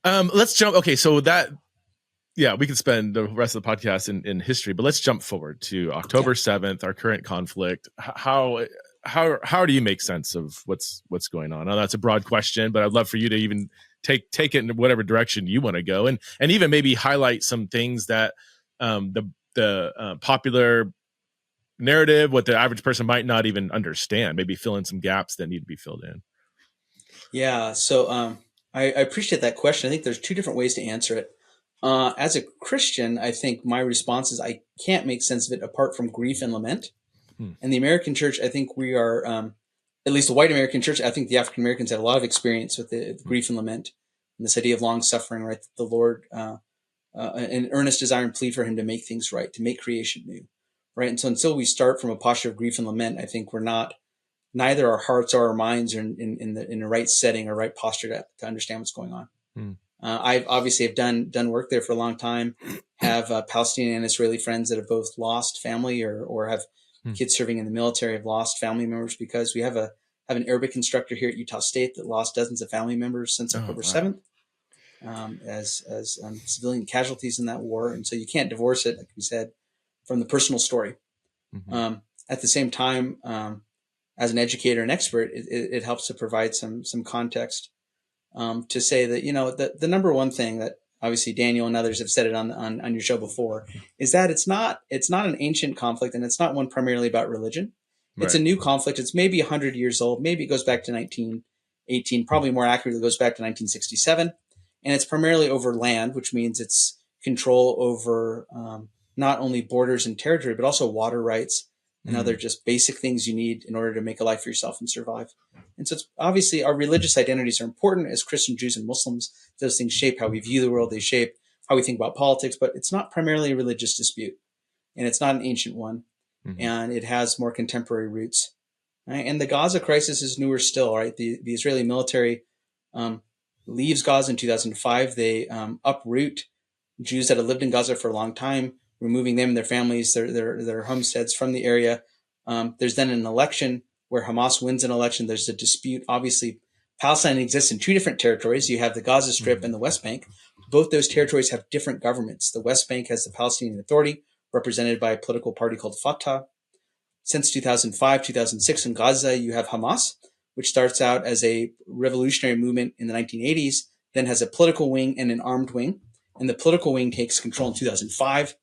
Let's jump. Okay, so we could spend the rest of the podcast in history, but let's jump forward to October 7th, our current conflict. How do you make sense of what's going on? Now, that's a broad question, but I'd love for you to even take it in whatever direction you want to go, and even maybe highlight some things that the popular narrative, what the average person might not even understand, maybe fill in some gaps that need to be filled in. So I appreciate that question. I think there's 2 different ways to answer it. As a Christian, I think my response is I can't make sense of it apart from grief and lament. And the American church, I think we are, at least the white American church, I think the African Americans have a lot of experience with the grief and lament and this idea of long suffering, right? The Lord, an earnest desire and plea for him to make things right, to make creation new. Right. And so until we start from a posture of grief and lament, I think neither our hearts or our minds are in the right setting or right posture to understand what's going on. I've obviously done work there for a long time, have Palestinian and Israeli friends that have both lost family or have kids serving in the military, have lost family members, because we have an Arabic instructor here at Utah State that lost dozens of family members since October 7th as civilian casualties in that war. And so you can't divorce it, like we said, from the personal story. At the same time, as an educator and expert, it helps to provide some context to say that, the number one thing that obviously Daniel and others have said it on your show before is that it's not an ancient conflict, and it's not one primarily about religion. It's a new conflict. It's maybe 100 years old. Maybe it goes back to 1918, probably more accurately goes back to 1967. And it's primarily over land, which means it's control over not only borders and territory, but also water rights and other just basic things you need in order to make a life for yourself and survive. And so it's obviously our religious identities are important as Christian, Jews, and Muslims. Those things shape how we view the world. They shape how we think about politics, but it's not primarily a religious dispute, and it's not an ancient one, and it has more contemporary roots. Right? And the Gaza crisis is newer still, right? The Israeli military leaves Gaza in 2005. They uproot Jews that have lived in Gaza for a long time, removing them and their families, their homesteads from the area. There's then an election where Hamas wins an election. There's a dispute. Obviously, Palestine exists in 2 different territories. You have the Gaza Strip and the West Bank. both those territories have different governments. The West Bank has the Palestinian Authority, represented by a political party called Fatah. Since 2005, 2006 in Gaza, you have Hamas, which starts out as a revolutionary movement in the 1980s, then has a political wing and an armed wing. And the political wing takes control in 2005.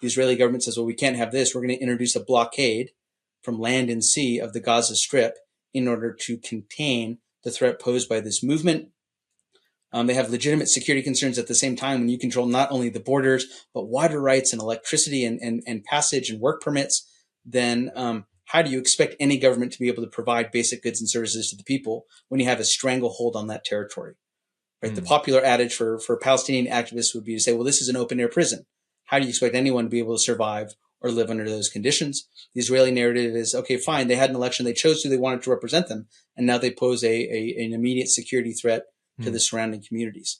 The Israeli government says, well, we can't have this. We're going to introduce a blockade from land and sea of the Gaza Strip in order to contain the threat posed by this movement. They have legitimate security concerns at the same time when you control not only the borders, but water rights and electricity and passage and work permits. Then how do you expect any government to be able to provide basic goods and services to the people when you have a stranglehold on that territory? Right? The popular adage for Palestinian activists would be to say, well, this is an open air prison. How do you expect anyone to be able to survive or live under those conditions? The Israeli narrative is, okay, fine, they had an election, they chose who they wanted to represent them, and now they pose an immediate security threat to the surrounding communities.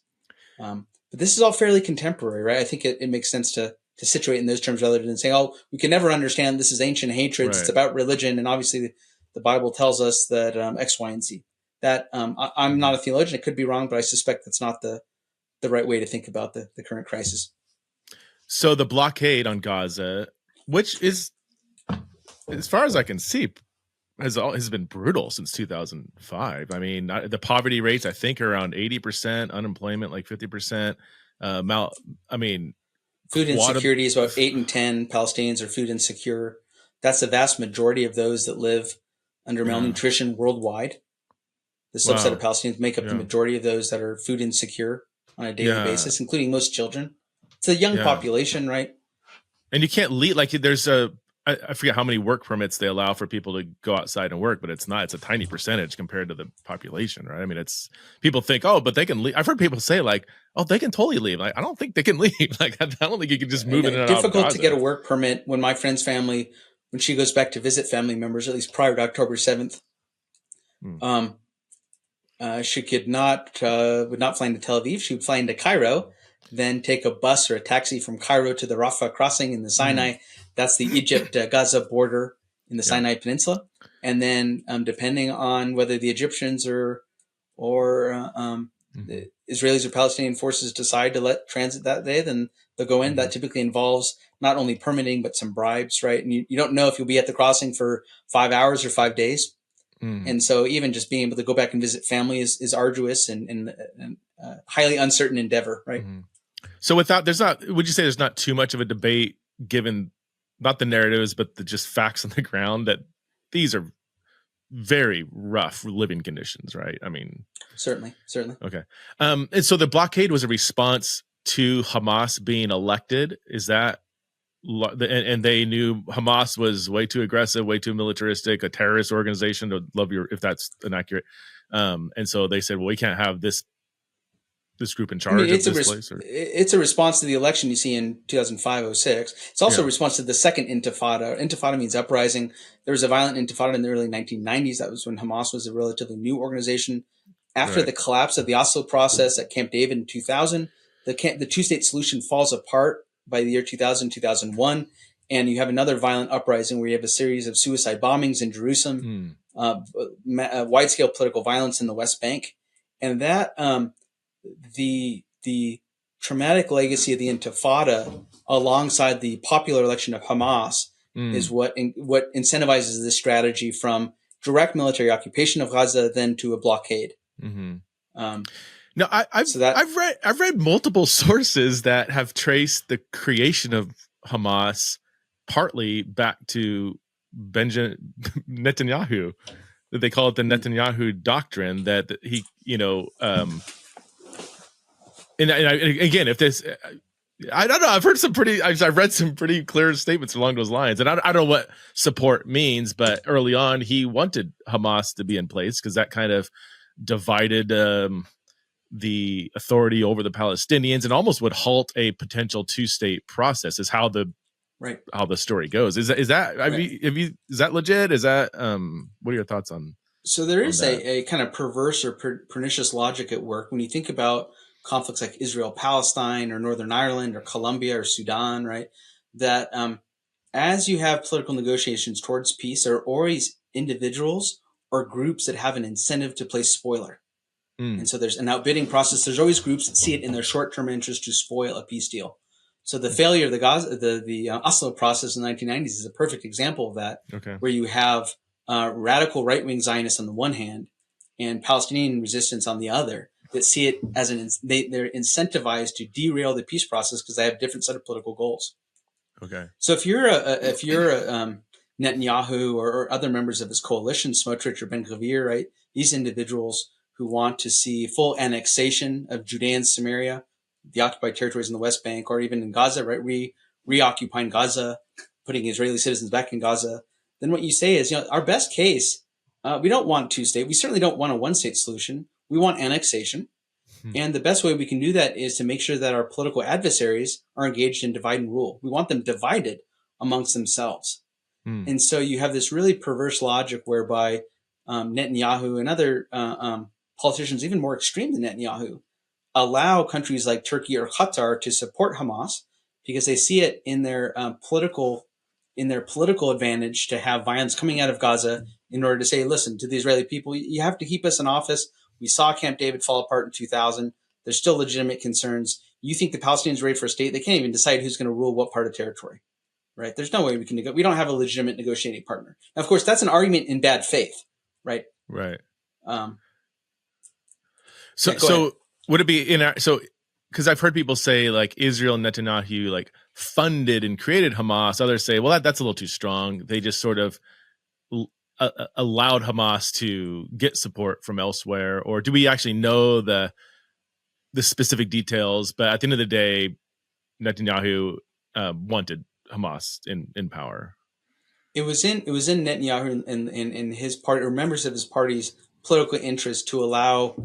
But this is all fairly contemporary, right? I think it makes sense to situate in those terms rather than saying, oh, we can never understand this is ancient hatreds. Right. It's about religion. And obviously the Bible tells us that X, Y, and Z. That I'm not a theologian. It could be wrong, but I suspect that's not the right way to think about the current crisis. So the blockade on Gaza, which is, as far as I can see, has been brutal since 2005. I mean, the poverty rates, I think, are around 80%, unemployment like 50%. Food insecurity is about 8 in 10 Palestinians are food insecure. That's the vast majority of those that live under malnutrition worldwide. The subset of Palestinians make up the majority of those that are food insecure on a daily basis, including most children. It's a young population, right? And you can't leave, like there's I forget how many work permits they allow for people to go outside and work, but it's a tiny percentage compared to the population, right? I mean, people think, oh, but they can leave. I've heard people say like, oh, they can totally leave. Like, I don't think they can leave. Like, I don't think you can just move in and out. It's difficult to get a work permit when my friend's family, when she goes back to visit family members, at least prior to October 7th, she would not fly into Tel Aviv. She would fly into Cairo, then take a bus or a taxi from Cairo to the Rafah crossing in the Sinai. That's the Egypt-Gaza border in the Sinai Peninsula. And then depending on whether the Egyptians or the Israelis or Palestinian forces decide to let transit that day, then they'll go in. That typically involves not only permitting, but some bribes, right? And you don't know if you'll be at the crossing for 5 hours or 5 days. And so even just being able to go back and visit family is arduous and highly uncertain endeavor, right? So would you say there's not too much of a debate given not the narratives, but the just facts on the ground that these are very rough living conditions, right? I mean, certainly. Okay. And so the blockade was a response to Hamas being elected. Is that, and they knew Hamas was way too aggressive, way too militaristic, a terrorist organization. To love if that's inaccurate. And so they said, well, we can't have this group in charge of this place? It's a response to the election you see in 2005-06. It's also a response to the second intifada. Intifada means uprising. There was a violent intifada in the early 1990s. That was when Hamas was a relatively new organization. After the collapse of the Oslo process at Camp David in 2000, the two-state solution falls apart by the year 2000, 2001. And you have another violent uprising where you have a series of suicide bombings in Jerusalem, wide-scale political violence in the West Bank. And that the traumatic legacy of the Intifada alongside the popular election of Hamas is what incentivizes this strategy from direct military occupation of Gaza then to a blockade. Now, I've read multiple sources that have traced the creation of Hamas partly back to Benjamin Netanyahu. That they call it the Netanyahu doctrine. That he, and again, if this, I don't know. I've read some pretty clear statements along those lines, and I don't know what support means. But early on, he wanted Hamas to be in place because that kind of divided the authority over the Palestinians and almost would halt a potential two-state process. Is how the story goes. Is that is that legit? Is that what are your thoughts on? So there is a kind of perverse or pernicious logic at work when you think about conflicts like Israel-Palestine or Northern Ireland or Colombia or Sudan, right? That as you have political negotiations towards peace, there are always individuals or groups that have an incentive to play spoiler, And so there's an outbidding process. There's always groups that see it in their short-term interest to spoil a peace deal. So the failure of the Oslo process in the 1990s is a perfect example of that, where you have radical right-wing Zionists on the one hand and Palestinian resistance on the other that see it as they're incentivized to derail the peace process because they have a different set of political goals. So if you're Netanyahu or other members of his coalition, Smotrich or Ben-Gvir, right? These individuals who want to see full annexation of Judea and Samaria, the occupied territories in the West Bank, or even in Gaza, right? Reoccupying Gaza, putting Israeli citizens back in Gaza. Then what you say is, our best case, we don't want two-state. We certainly don't want a one-state solution. We want annexation. And the best way we can do that is to make sure that our political adversaries are engaged in divide and rule. We want them divided amongst themselves. And so you have this really perverse logic whereby Netanyahu and other politicians, even more extreme than Netanyahu, allow countries like Turkey or Qatar to support Hamas because they see it in their political advantage to have violence coming out of Gaza in order to say, listen, to the Israeli people, you have to keep us in office. We saw Camp David fall apart in 2000. There's still legitimate concerns. You think the Palestinians are ready for a state? They can't even decide who's going to rule what part of territory, right? There's no way we can we don't have a legitimate negotiating partner. Now, of course, that's an argument in bad faith, right? Right. So would it be because I've heard people say like Israel and Netanyahu like funded and created Hamas. Others say, well, that's a little too strong. They just sort of allowed Hamas to get support from elsewhere, or do we actually know the specific details? But at the end of the day, Netanyahu wanted Hamas in power. It was in Netanyahu and his party or members of his party's political interest to allow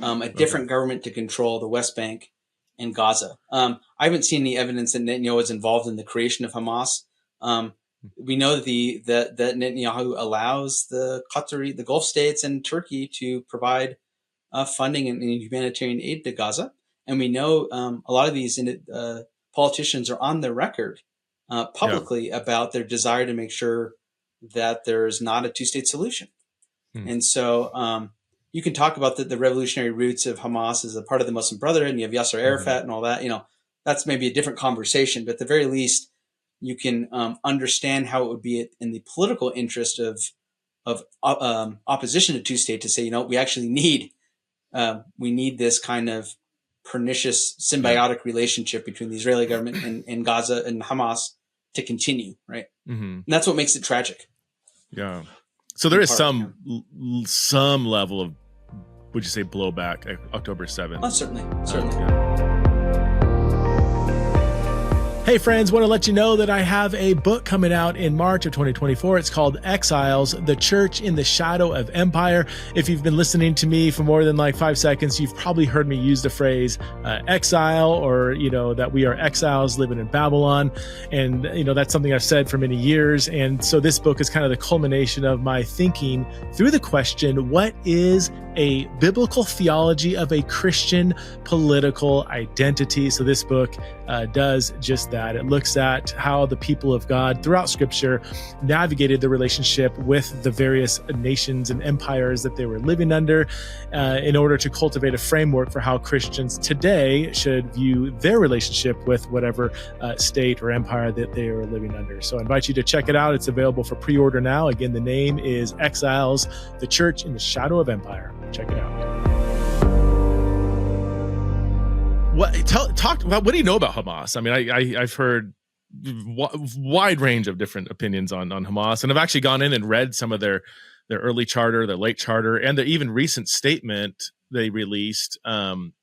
a different government to control the West Bank and Gaza. I haven't seen any evidence that Netanyahu was involved in the creation of Hamas. We know that Netanyahu allows the Qatari, the Gulf states, and Turkey to provide funding and humanitarian aid to Gaza. And we know a lot of these politicians are on the record publicly about their desire to make sure that there's not a two-state solution. And so you can talk about the revolutionary roots of Hamas as a part of the Muslim Brotherhood, and you have Yasser Arafat and all that. That's maybe a different conversation, but at the very least, you can understand how it would be in the political interest of opposition to two-state to say, we actually need this kind of pernicious symbiotic relationship between the Israeli government and Gaza and Hamas to continue, right? And that's what makes it tragic. Yeah. So there is some level of, would you say, blowback October 7th? Oh, certainly. Hey friends, want to let you know that I have a book coming out in March of 2024. It's called Exiles, The Church in the Shadow of Empire. If you've been listening to me for more than like 5 seconds, you've probably heard me use the phrase exile, or, that we are exiles living in Babylon. And, that's something I've said for many years. And so this book is kind of the culmination of my thinking through the question, what is a biblical theology of a Christian political identity? So this book does just that. It looks at how the people of God throughout Scripture navigated the relationship with the various nations and empires that they were living under in order to cultivate a framework for how Christians today should view their relationship with whatever state or empire that they are living under. So I invite you to check it out. It's available for pre-order now. Again, the name is Exiles, The Church in the Shadow of Empire. Check it out. What do you know about Hamas? I mean, I've heard wide range of different opinions on Hamas, and I've actually gone in and read some of their early charter, their late charter, and their even recent statement they released. And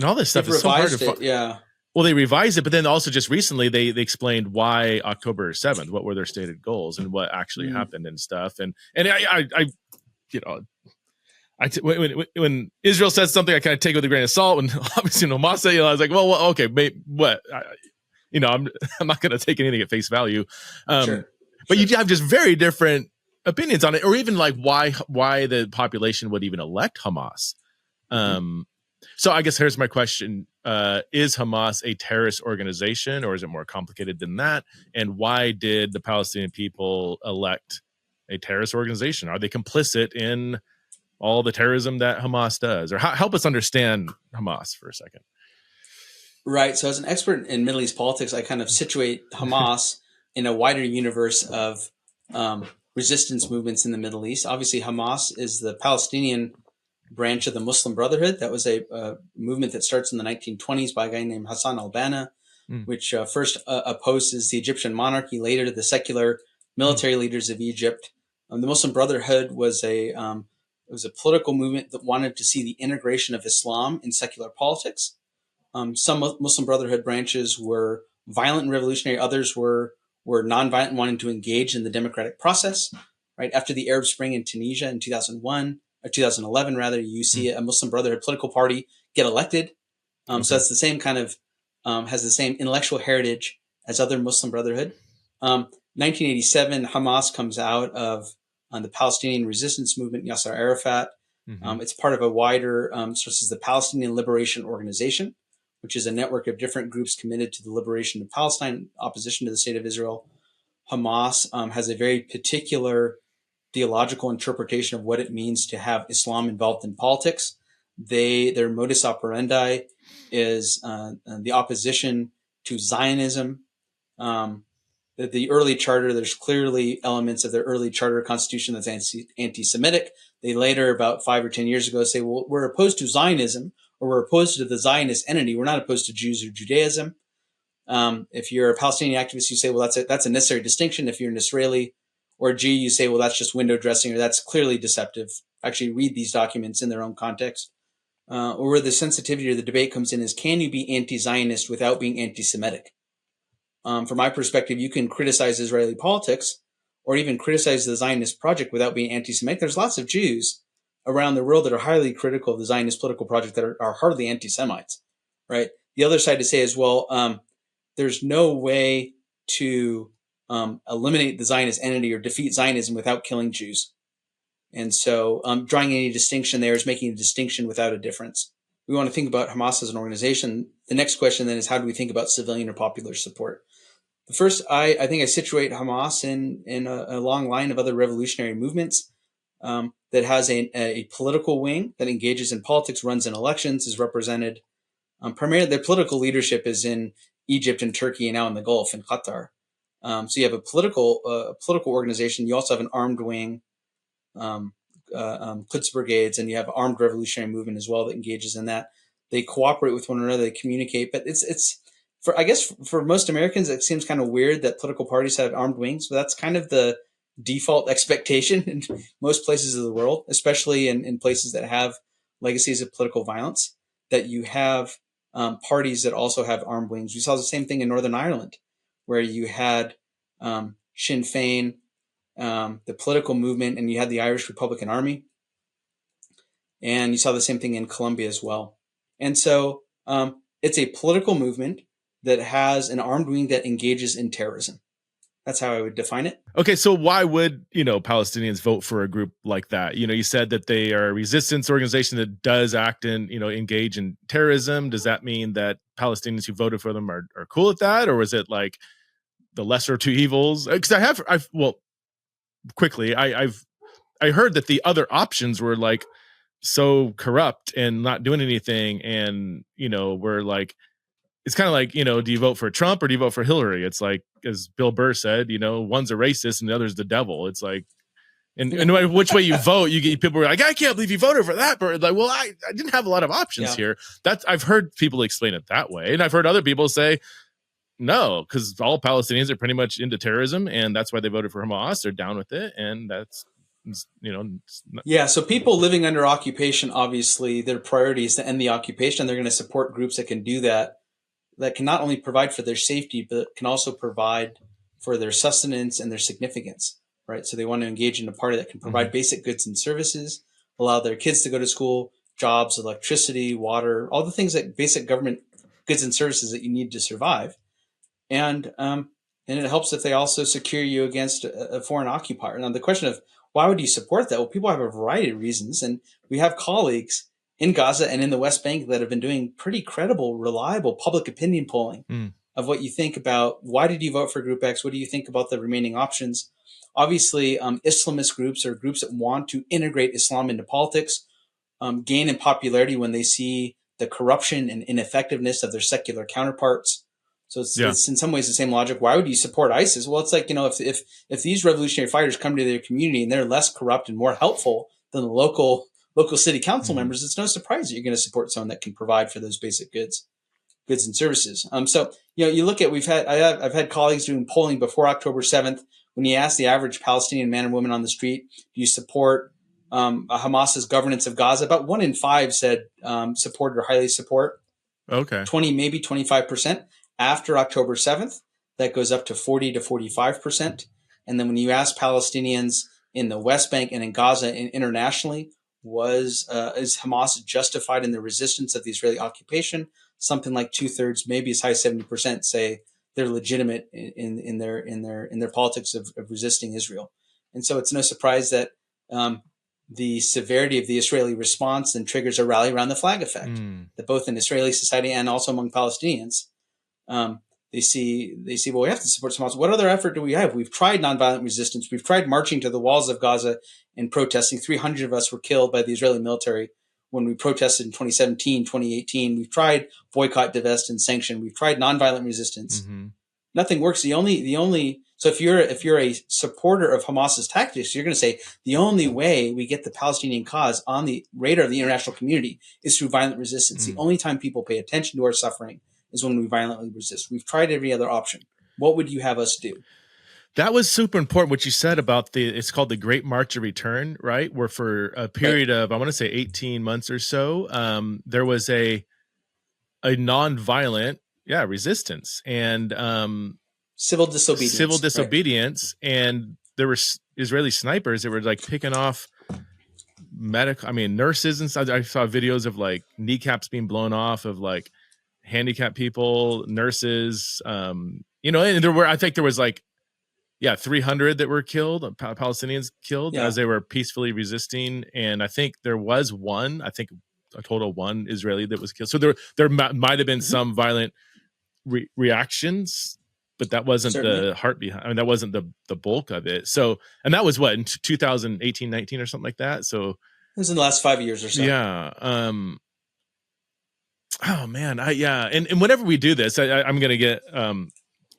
all this stuff is so hard to yeah. Well, they revised it, but then also just recently they explained why October 7th, what were their stated goals and what actually happened and stuff. And when Israel says something, I kind of take it with a grain of salt. When obviously Hamas said, I was like, well, okay, what? I'm not going to take anything at face value. But you have just very different opinions on it, or even like why the population would even elect Hamas. So I guess here's my question. Is Hamas a terrorist organization, or is it more complicated than that? And why did the Palestinian people elect a terrorist organization? Are they complicit in all the terrorism that Hamas does? Or help us understand Hamas for a second. Right. So as an expert in Middle East politics, I kind of situate Hamas in a wider universe of resistance movements in the Middle East. Obviously, Hamas is the Palestinian branch of the Muslim Brotherhood. That was a movement that starts in the 1920s by a guy named Hassan al-Banna, which first opposes the Egyptian monarchy, later the secular military leaders of Egypt. The Muslim Brotherhood was a political movement that wanted to see the integration of Islam in secular politics. Some Muslim Brotherhood branches were violent and revolutionary. Others were nonviolent, wanting to engage in the democratic process. Right after the Arab Spring in Tunisia in 2011, rather, you see a Muslim Brotherhood political party get elected. So that's the same kind of has the same intellectual heritage as other Muslim Brotherhood. 1987, Hamas comes out of the Palestinian resistance movement, Yasser Arafat. It's part of a wider source as the Palestinian Liberation Organization, which is a network of different groups committed to the liberation of Palestine, opposition to the state of Israel. Hamas has a very particular theological interpretation of what it means to have Islam involved in politics. Their modus operandi is the opposition to Zionism. The early charter, there's clearly elements of their early charter constitution that's anti-Semitic. They later, about 5 or 10 years ago, say, well, we're opposed to Zionism, or we're opposed to the Zionist entity. We're not opposed to Jews or Judaism. If you're a Palestinian activist, you say, well, that's a necessary distinction. If you're an Israeli or a Jew, you say, well, that's just window dressing, or that's clearly deceptive. Actually read these documents in their own context. Or where the sensitivity or the debate comes in is, can you be anti-Zionist without being anti-Semitic? From my perspective, you can criticize Israeli politics or even criticize the Zionist project without being anti-Semitic. There's lots of Jews around the world that are highly critical of the Zionist political project that are hardly anti-Semites, right? The other side to say is, well, there's no way to eliminate the Zionist entity or defeat Zionism without killing Jews. And so drawing any distinction there is making a distinction without a difference. We want to think about Hamas as an organization. The next question then is, how do we think about civilian or popular support? The first, I think I situate Hamas in a long line of other revolutionary movements that has a political wing that engages in politics, runs in elections, is represented primarily. Their political leadership is in Egypt and Turkey, and now in the Gulf, in Qatar. So you have a political organization. You also have an armed wing, Quds brigades, and you have armed revolutionary movement as well that engages in that. They cooperate with one another. They communicate, but it's for most Americans, it seems kind of weird that political parties have armed wings, but that's kind of the default expectation in most places of the world, especially in places that have legacies of political violence, that you have parties that also have armed wings. We saw the same thing in Northern Ireland, where you had Sinn Féin, the political movement, and you had the Irish Republican Army. And you saw the same thing in Colombia as well. And so it's a political movement that has an armed wing that engages in terrorism. That's how I would define it. Okay, so why would, Palestinians vote for a group like that? You said that they are a resistance organization that does act in, engage in terrorism. Does that mean that Palestinians who voted for them are cool at that? Or was it like the lesser of two evils? Because I heard that the other options were like so corrupt and not doing anything. And, we're like, it's kind of like, do you vote for Trump or do you vote for Hillary? It's like, as Bill Burr said, one's a racist and the other's the devil. It's like, and no matter which way you vote, you get people who are like, I can't believe you voted for that. But like, well, I didn't have a lot of options here. I've heard people explain it that way. And I've heard other people say, no, because all Palestinians are pretty much into terrorism, and that's why they voted for Hamas. They're down with it, and that's, yeah. So people living under occupation, obviously, their priority is to end the occupation. They're going to support groups that can do that can not only provide for their safety, but can also provide for their sustenance and their significance, right? So they want to engage in a party that can provide basic goods and services, allow their kids to go to school, jobs, electricity, water, all the things that basic government goods and services that you need to survive. And it helps if they also secure you against a foreign occupier. Now, the question of why would you support that? Well, people have a variety of reasons. And we have colleagues in Gaza and in the West Bank that have been doing pretty credible, reliable public opinion polling of what you think about why did you vote for Group X? What do you think about the remaining options? obviously Islamist groups or groups that want to integrate Islam into politics gain in popularity when they see the corruption and ineffectiveness of their secular counterparts. So it's in some ways the same logic. Why would you support ISIS? Well, it's like, if these revolutionary fighters come to their community and they're less corrupt and more helpful than the local city council members, it's no surprise that you're going to support someone that can provide for those basic goods and services. So you look at I've had colleagues doing polling before October 7th. When you ask the average Palestinian man and woman on the street, do you support Hamas's governance of Gaza? About 1 in 5 said support or highly support. Okay. 25%. After October 7th, that goes up to 40 to 45%. And then when you ask Palestinians in the West Bank and in Gaza and internationally, is Hamas justified in the resistance of the Israeli occupation? Something like 2/3, maybe as high as 70%, say they're legitimate in their politics of resisting Israel. And so it's no surprise that the severity of the Israeli response then triggers a rally around the flag effect. That both in Israeli society and also among Palestinians, they see, well, we have to support Hamas. What other effort do we have? We've tried nonviolent resistance. We've tried marching to the walls of Gaza and protesting. 300 of us were killed by the Israeli military when we protested in 2017, 2018. We've tried boycott, divest, and sanction. We've tried nonviolent resistance. Mm-hmm. Nothing works. So if you're a supporter of Hamas's tactics, you're going to say the only way we get the Palestinian cause on the radar of the international community is through violent resistance. The only time people pay attention to our suffering is when we violently resist. We've tried every other option. What would you have us do? That was super important what you said about it's called the Great March of Return, right? Where for a period of, I want to say 18 months or so, there was a non-violent, resistance and civil disobedience. Right. And there were Israeli snipers that were like picking off nurses and stuff. I saw videos of like kneecaps being blown off of like handicapped people, nurses, and I think there was like, 300 that were killed, Palestinians killed as they were peacefully resisting. And I think there was a total one Israeli that was killed. So there might have been some violent reactions, but that wasn't the heart behind. That wasn't the bulk of it. So, and that was what, in 2018, 19 or something like that. So it was in the last 5 years or so. Yeah. Oh man. And whenever we do this, I'm going to get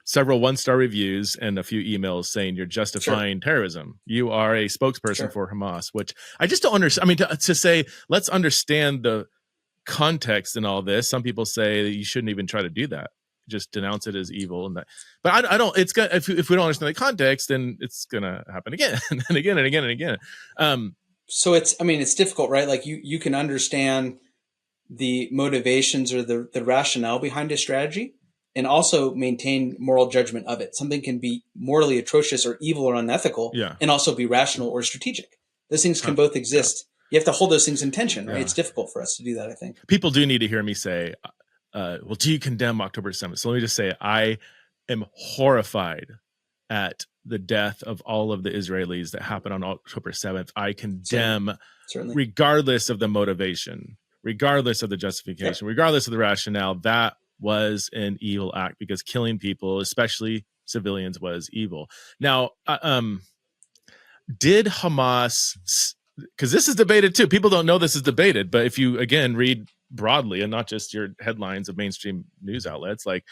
several 1-star reviews and a few emails saying you're justifying terrorism. You are a spokesperson for Hamas, which I just don't understand. To say, let's understand the context in all this. Some people say that you shouldn't even try to do that. Just denounce it as evil. And that, but I don't, it's gonna, if we don't understand the context, then it's going to happen again and again and again and again. So it's difficult, right? Like you can understand the motivations or the rationale behind a strategy, and also maintain moral judgment of it. Something can be morally atrocious or evil or unethical, and also be rational or strategic. Those things can both exist. You have to hold those things in tension, right? It's difficult for us to do that, I think. People do need to hear me say, well, do you condemn October 7th? So let me just say, I am horrified at the death of all of the Israelis that happened on October 7th. I condemn, Certainly. Regardless of the motivation, regardless of the justification, regardless of the rationale, that was an evil act, because killing people, especially civilians, was evil. Now, did Hamas, because this is debated too, people don't know this is debated, but if you again read broadly and not just your headlines of mainstream news outlets, like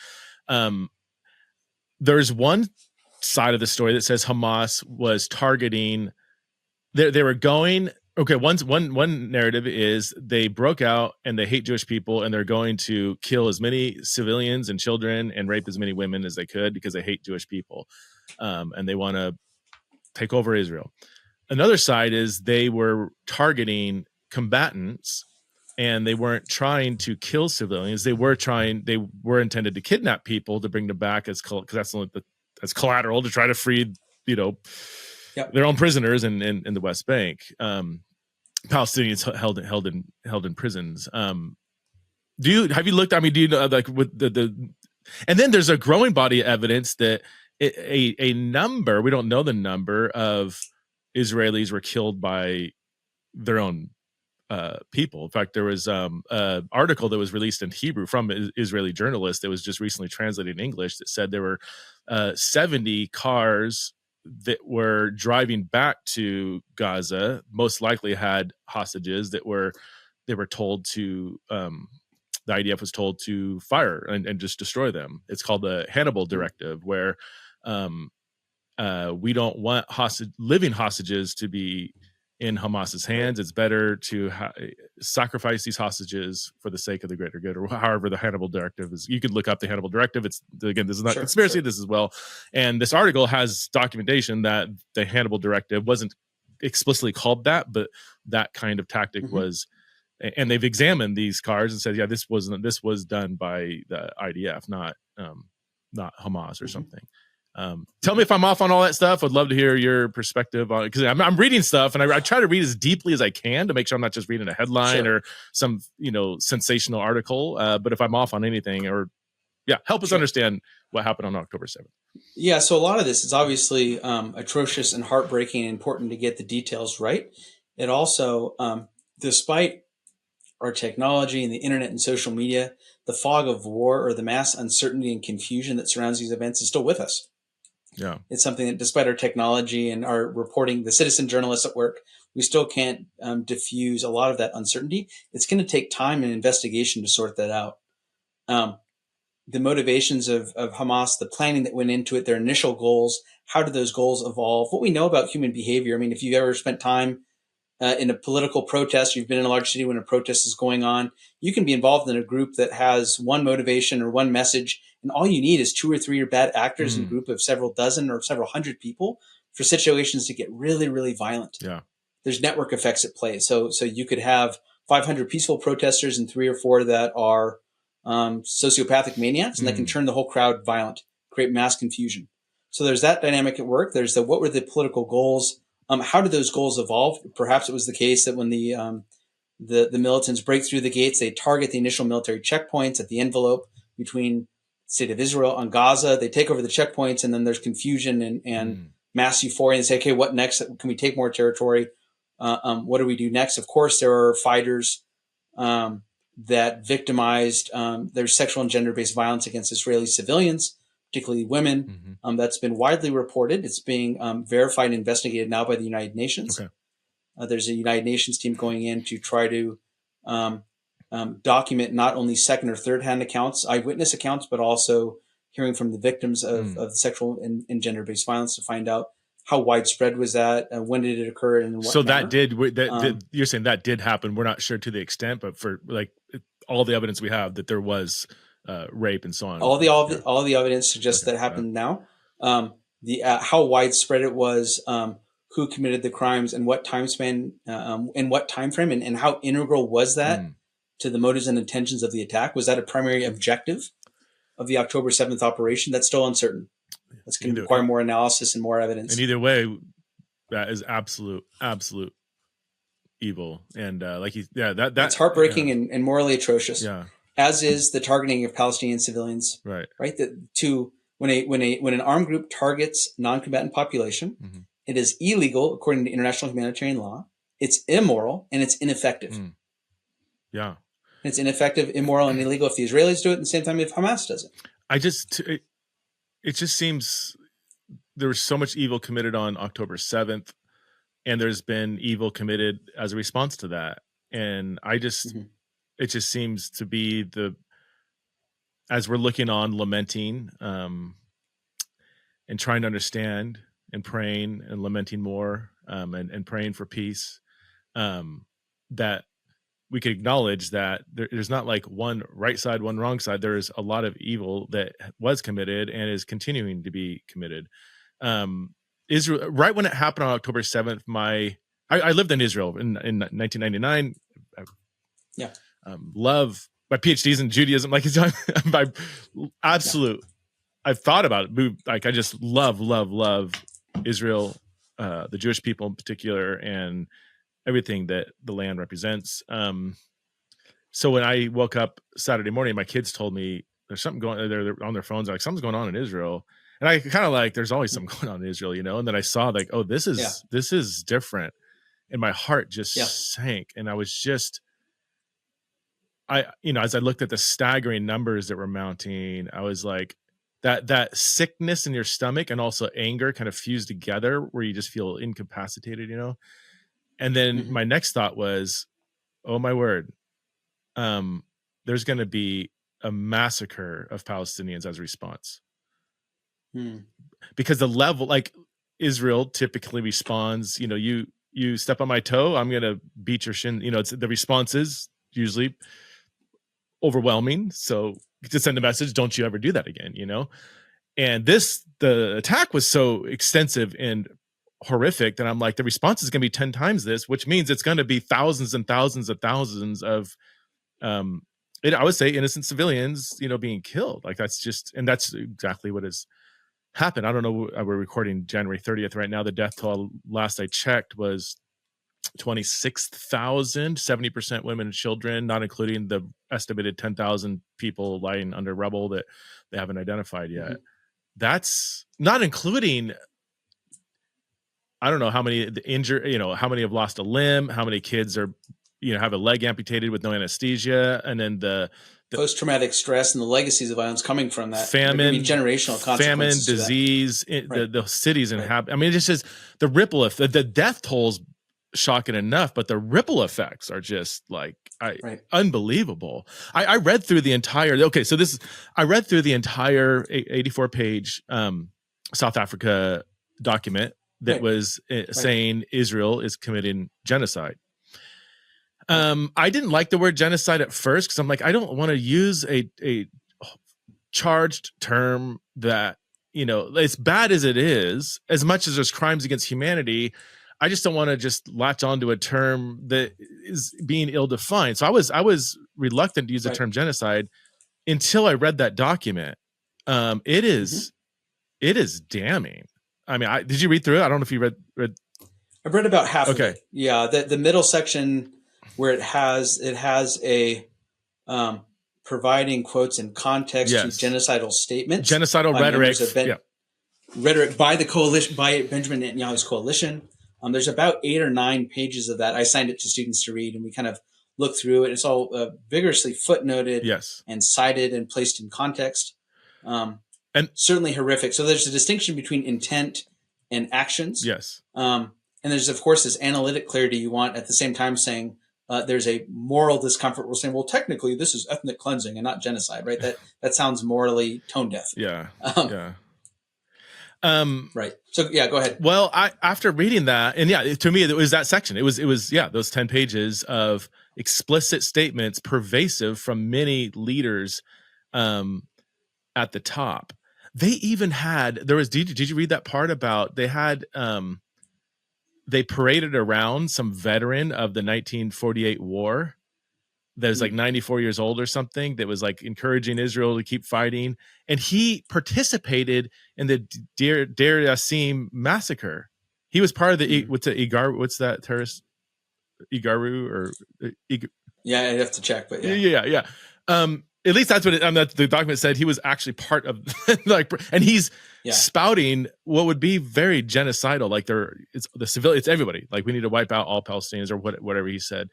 there's one side of the story that says Hamas was targeting, they were going, okay, one narrative is they broke out and they hate Jewish people and they're going to kill as many civilians and children and rape as many women as they could because they hate Jewish people, and they want to take over Israel. Another side is they were targeting combatants and they weren't trying to kill civilians. They were intended to kidnap people to bring them back as collateral to try to free, their own prisoners in the West Bank. Palestinians held in prisons. Have you looked? Do you know, like, with the and then there's a growing body of evidence that a number, we don't know the number of Israelis were killed by their own people. In fact, there was an article that was released in Hebrew from an Israeli journalist that was just recently translated in English that said there were 70 cars that were driving back to Gaza most likely had hostages that they were told to the IDF was told to fire and just destroy them. It's called the Hannibal Directive, where we don't want living hostages to be in Hamas's hands. It's better to sacrifice these hostages for the sake of the greater good, or however the Hannibal Directive is. You could look up the Hannibal Directive. It's, again, this is not conspiracy. This is and this article has documentation that the Hannibal Directive wasn't explicitly called that, but that kind of tactic was. And they've examined these cars and said, yeah, this was done by the IDF, not Hamas or something. Tell me if I'm off on all that stuff. I'd love to hear your perspective on it, because I'm reading stuff, and I try to read as deeply as I can to make sure I'm not just reading a headline or some sensational article. But if I'm off on anything, or help us understand what happened on October 7th. Yeah, so a lot of this is obviously atrocious and heartbreaking, and important to get the details right. It also, despite our technology and the internet and social media, the fog of war, or the mass uncertainty and confusion that surrounds these events, is still with us. Yeah, it's something that, despite our technology and our reporting, the citizen journalists at work, we still can't diffuse a lot of that uncertainty. It's going to take time and investigation to sort that out. The motivations of Hamas, the planning that went into it, their initial goals, how did those goals evolve? What we know about human behavior. I mean, if you've ever spent time in a political protest, you've been in a large city when a protest is going on, you can be involved in a group that has one motivation or one message, and all you need is 2 or 3 bad actors in a group of several dozen or several hundred people for situations to get really, really violent. Yeah, there's network effects at play. So you could have 500 peaceful protesters and 3 or 4 that are sociopathic maniacs, and that can turn the whole crowd violent, create mass confusion. So there's that dynamic at work. There's what were the political goals? How did those goals evolve? Perhaps it was the case that when the militants break through the gates, they target the initial military checkpoints at the envelope between the state of Israel and Gaza. They take over the checkpoints, and then there's confusion and mass euphoria. And they say, okay, what next? Can we take more territory? What do we do next? Of course, there are fighters that victimized. There's sexual and gender-based violence against Israeli civilians, particularly women. That's been widely reported. It's being verified and investigated now by the United Nations. Okay. There's a United Nations team going in to try to document not only second or third-hand accounts, eyewitness accounts, but also hearing from the victims of sexual and gender-based violence, to find out how widespread was that, when did it occur, and in what manner. You're saying that did happen. We're not sure to the extent, but for all the evidence we have that there was rape and so on. All the evidence suggests that happened now. How widespread it was, who committed the crimes, and what time span, in what time frame, and how integral was that to the motives and intentions of the attack? Was that a primary objective of the October 7th operation? That's still uncertain. That's going to require more analysis and more evidence. And either way, that is absolute evil. And that's heartbreaking and morally atrocious. Yeah. As is the targeting of Palestinian civilians. Right. Right. When an armed group targets non-combatant population, it is illegal according to international humanitarian law. It's immoral, and it's ineffective. Yeah. And it's ineffective, immoral, and illegal if the Israelis do it, at the same time if Hamas does it. It just seems there was so much evil committed on October 7th, and there's been evil committed as a response to that. And it just seems to be as we're looking on, lamenting, and trying to understand, and praying and lamenting more, and praying for peace, that we could acknowledge that there's not like one right side, one wrong side. There's a lot of evil that was committed and is continuing to be committed. Israel, right when it happened on October 7th, I lived in Israel in 1999. Love my PhDs in Judaism. Like it's my absolute. I've thought about it. Like I just love Israel, the Jewish people in particular, and everything that the land represents. So when I woke up Saturday morning, my kids told me there's something going. They're on their phones, like something's going on in Israel, and I kind of like there's always something going on in Israel, And then I saw like, oh, this is different, and my heart just sank, and I was just, as I looked at the staggering numbers that were mounting, I was like, that sickness in your stomach and also anger kind of fused together where you just feel incapacitated, And then my next thought was, oh my word, there's going to be a massacre of Palestinians as a response. Because the level, like Israel typically responds, you step on my toe, I'm going to beat your shin. It's the response is usually overwhelming. So to send a message, don't you ever do that again, And the attack was so extensive and horrific that I'm like, the response is going to be 10 times this, which means it's going to be thousands and thousands of thousands of, I would say innocent civilians, being killed. Like that's exactly what has happened. I don't know. We're recording January 30th right now. The death toll last I checked was 26,000, 70% women and children, not including the estimated 10,000 people lying under rubble that they haven't identified yet. That's not including, I don't know how many injured, how many have lost a limb, how many kids are, have a leg amputated with no anesthesia, and then the post-traumatic stress and the legacies of violence coming from that famine, generational consequences, disease, the cities inhabit. I mean, it's just the ripple effect. The death tolls shocking enough, but the ripple effects are just like unbelievable. I read through the entire. Okay, so I read through the entire 84-page South Africa document that was saying Israel is committing genocide. I didn't like the word genocide at first because I'm like, I don't want to use a charged term that, as bad as it is, as much as there's crimes against humanity, I just don't want to just latch onto a term that is being ill-defined. So I was reluctant to use the term genocide until I read that document. It is damning. I mean, did you read through it? I don't know if you read. I've read about half of it. Yeah, the middle section where it has a providing quotes in context to genocidal statements, genocidal rhetoric, rhetoric by the coalition, by Benjamin Netanyahu's coalition. There's about 8 or 9 pages of that. I assigned it to students to read, and we kind of looked through it. It's all vigorously footnoted and cited and placed in context. And certainly horrific. So there's a distinction between intent and actions. And there's, of course, this analytic clarity you want at the same time saying there's a moral discomfort. We're saying, well, technically, this is ethnic cleansing and not genocide, right? That sounds morally tone deaf. Right. So go ahead. Well, after reading that, and to me, it was that section. It was those 10 pages of explicit statements, pervasive from many leaders at the top. They even had, did you read that part about they had, they paraded around some veteran of the 1948 war that was like 94 years old or something, that was like encouraging Israel to keep fighting. And he participated in the Deir Yassim massacre. He was part of the, what's that terrorist? Igaru or? Yeah, I'd have to check, but yeah. At least that's what the document said. He was actually part of and he's spouting what would be very genocidal. Like it's the civilian, it's everybody. Like we need to wipe out all Palestinians or whatever he said.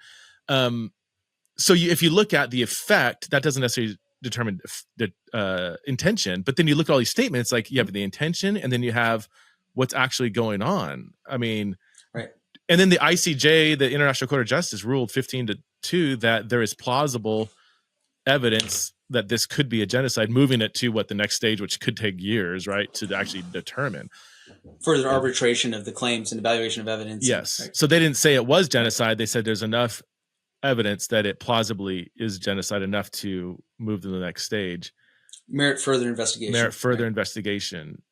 So if you look at the effect, that doesn't necessarily determine the intention. But then you look at all these statements, like you have the intention, and then you have what's actually going on. I mean, and then the ICJ, the International Court of Justice, ruled 15-2 that there is plausible evidence that this could be a genocide, moving it to the next stage, which could take years, right, to actually determine further arbitration of the claims and evaluation of evidence. So they didn't say it was genocide. They said there's enough evidence that it plausibly is genocide, enough to move to the next stage. Merit further investigation.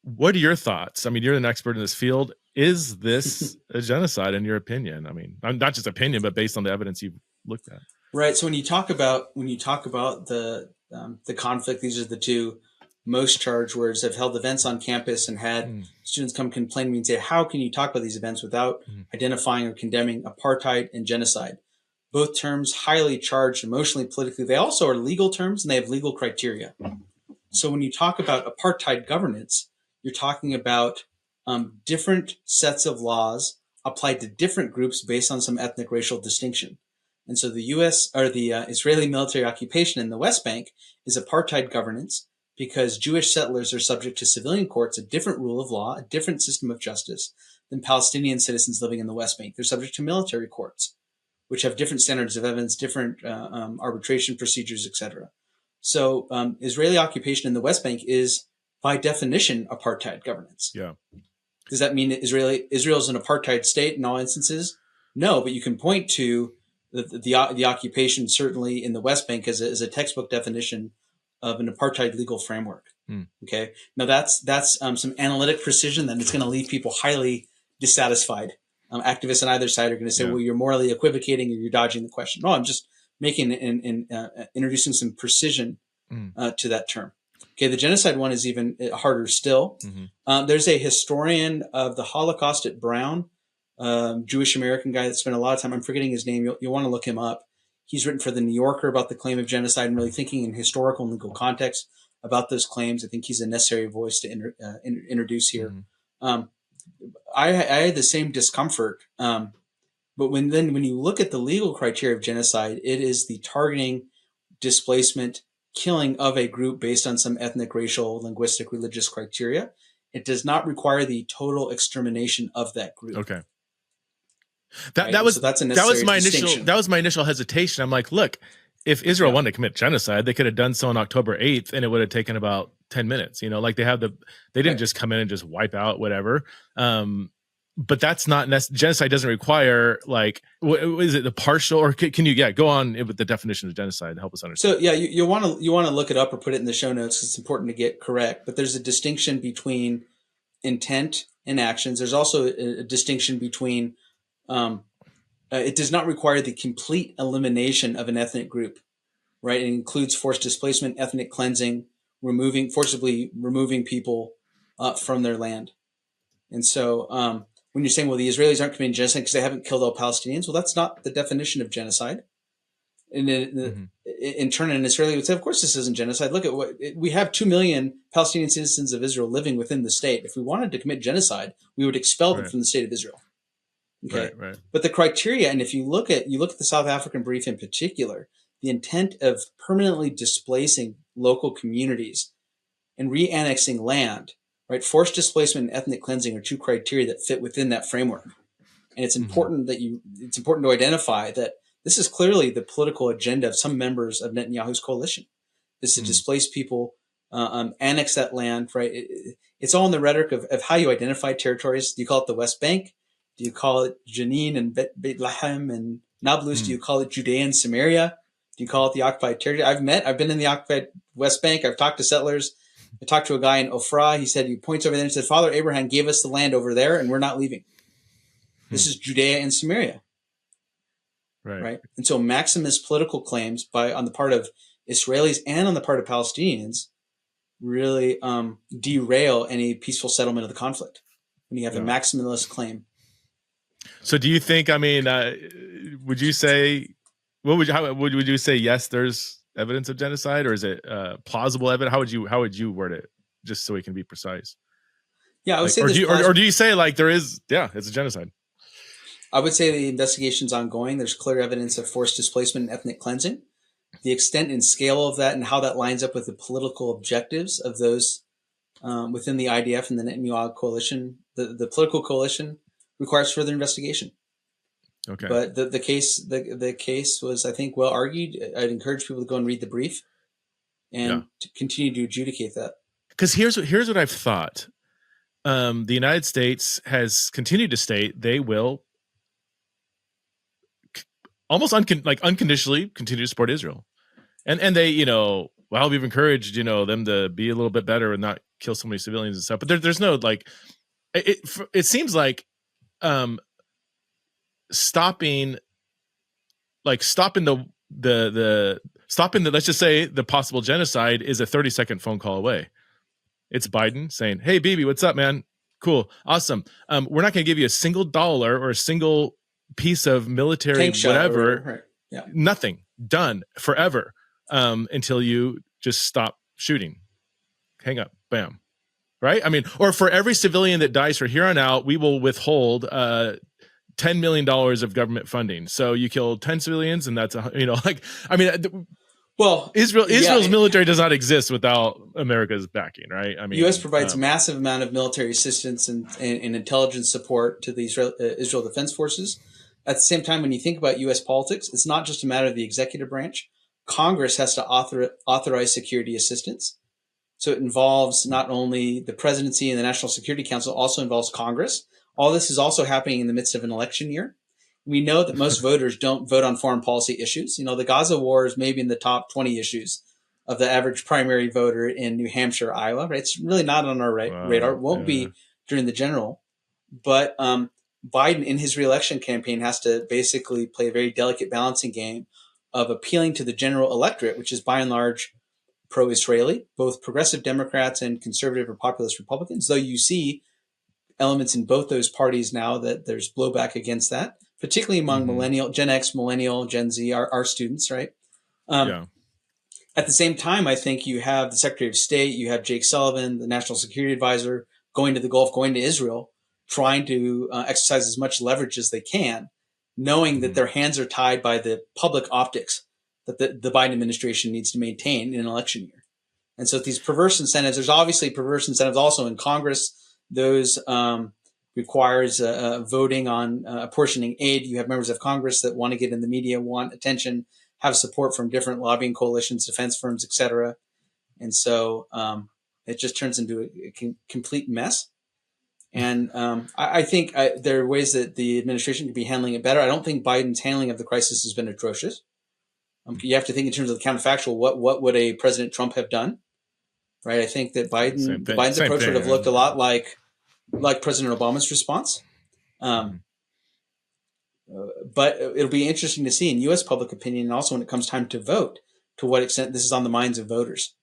What are your thoughts? I mean, you're an expert in this field. Is this a genocide in your opinion? I mean, not just opinion, but based on the evidence you've looked at. Right. So when you talk about the conflict, these are the two most charged words. I've held events on campus and had students come complain to me and say, how can you talk about these events without identifying or condemning apartheid and genocide? Both terms highly charged emotionally, politically. They also are legal terms and they have legal criteria. So when you talk about apartheid governance, you're talking about different sets of laws applied to different groups based on some ethnic racial distinction. And so the U.S. or the Israeli military occupation in the West Bank is apartheid governance because Jewish settlers are subject to civilian courts, a different rule of law, a different system of justice than Palestinian citizens living in the West Bank. They're subject to military courts, which have different standards of evidence, different arbitration procedures, etc. So Israeli occupation in the West Bank is, by definition, apartheid governance. Yeah. Does that mean that Israel's an apartheid state in all instances? No, but you can point to the occupation, certainly in the West Bank, as a textbook definition of an apartheid legal framework. Okay, now that's some analytic precision that it's going to leave people highly dissatisfied. Activists on either side are going to say, well, you're morally equivocating or you're dodging the question. No, I'm just making introducing some precision to that term. Okay, the genocide one is even harder still. There's a historian of the Holocaust at Brown, Jewish American guy that spent a lot of time. I'm forgetting his name. You'll want to look him up. He's written for the New Yorker about the claim of genocide and really thinking in historical and legal context about those claims. I think he's a necessary voice to introduce here. I had the same discomfort, but when you look at the legal criteria of genocide, it is the targeting, displacement, killing of a group based on some ethnic, racial, linguistic, religious criteria. It does not require the total extermination of that group. Okay. That was my initial hesitation. I'm like, look, if Israel wanted to commit genocide, they could have done so on October 8th, and it would have taken about 10 minutes. You know, like they didn't just come in and just wipe out whatever. But that's not genocide. Doesn't require like, is it the partial, or can you go on with the definition of genocide to help us understand? So you want to look it up or put it in the show notes. It's important to get correct. But there's a distinction between intent and actions. There's also a distinction between it does not require the complete elimination of an ethnic group, right? It includes forced displacement, ethnic cleansing, forcibly removing people from their land. And so when you're saying, well, the Israelis aren't committing genocide because they haven't killed all Palestinians, well, that's not the definition of genocide. And in turn, an Israeli would say, of course, this isn't genocide. Look at we have 2 million Palestinian citizens of Israel living within the state. If we wanted to commit genocide, we would expel them from the state of Israel. Okay. Right. But the criteria, and if you look at the South African brief in particular, the intent of permanently displacing local communities and re-annexing land, right? Forced displacement and ethnic cleansing are two criteria that fit within that framework. And it's important it's important to identify that this is clearly the political agenda of some members of Netanyahu's coalition, is to displace people, annex that land, right? It's all in the rhetoric of how you identify territories. Do you call it the West Bank? Do you call it Jenin and Bethlehem and Nablus? Do you call it Judea and Samaria? Do you call it the occupied territory? I've been in the occupied West Bank. I've talked to settlers. I talked to a guy in Ophrah. He points over there and said, Father Abraham gave us the land over there and we're not leaving. This is Judea and Samaria. Right. And so Maximist political claims on the part of Israelis and on the part of Palestinians really derail any peaceful settlement of the conflict when you have a maximalist claim. So do you think, would you say, would you say, yes, there's evidence of genocide, or is it plausible evidence? How would you word it, just so we can be precise? Yeah, I would say or do you say like there is, it's a genocide? I would say the investigation's ongoing. There's clear evidence of forced displacement and ethnic cleansing. The extent and scale of that and how that lines up with the political objectives of those within the IDF and the Netanyahu coalition, the political coalition, requires further investigation. Okay. But the case was, I think, well argued. I'd encourage people to go and read the brief and to continue to adjudicate that. Because here's what I've thought. The United States has continued to state they will almost unconditionally continue to support Israel, and they we've encouraged them to be a little bit better and not kill so many civilians and stuff. But there's no it seems like stopping the let's just say the possible genocide is a 30-second phone call away. It's Biden saying, "Hey, Bibi, what's up, man? Cool, awesome. We're not going to give you a single dollar or a single piece of military whatever. Nothing. Done forever until you just stop shooting. Hang up. Bam." Right? Or for every civilian that dies from here on out, we will withhold $10 million of government funding. So you kill 10 civilians, and that's Well, Israel's military does not exist without America's backing, right? I mean, U.S. provides massive amount of military assistance and intelligence support to the Israel Defense Forces. At the same time, when you think about U.S. politics, it's not just a matter of the executive branch. Congress has to authorize security assistance. So it involves not only the presidency and the National Security Council, also involves Congress. All this is also happening in the midst of an election year. We know that most voters don't vote on foreign policy issues. The Gaza war is maybe in the top 20 issues of the average primary voter in New Hampshire, Iowa. Right? It's really not on our radar. It won't be during the general. But Biden, in his reelection campaign, has to basically play a very delicate balancing game of appealing to the general electorate, which is by and large pro-Israeli, both progressive Democrats and conservative or populist Republicans, though you see elements in both those parties now that there's blowback against that, particularly among millennial, Gen X, millennial, Gen Z, our students, right? At the same time, I think you have the Secretary of State, you have Jake Sullivan, the National Security Advisor, going to the Gulf, going to Israel, trying to exercise as much leverage as they can, knowing that their hands are tied by the public optics that the Biden administration needs to maintain in an election year. And so these perverse incentives, there's obviously perverse incentives also in Congress. Those requires voting on apportioning aid. You have members of Congress that want to get in the media, want attention, have support from different lobbying coalitions, defense firms, et cetera. And so it just turns into a complete mess. And I think there are ways that the administration could be handling it better. I don't think Biden's handling of the crisis has been atrocious. You have to think in terms of the counterfactual. What would a President Trump have done? Right. I think that Biden's approach would have looked a lot like President Obama's response. But it'll be interesting to see in U.S. public opinion, and also when it comes time to vote, to what extent this is on the minds of voters.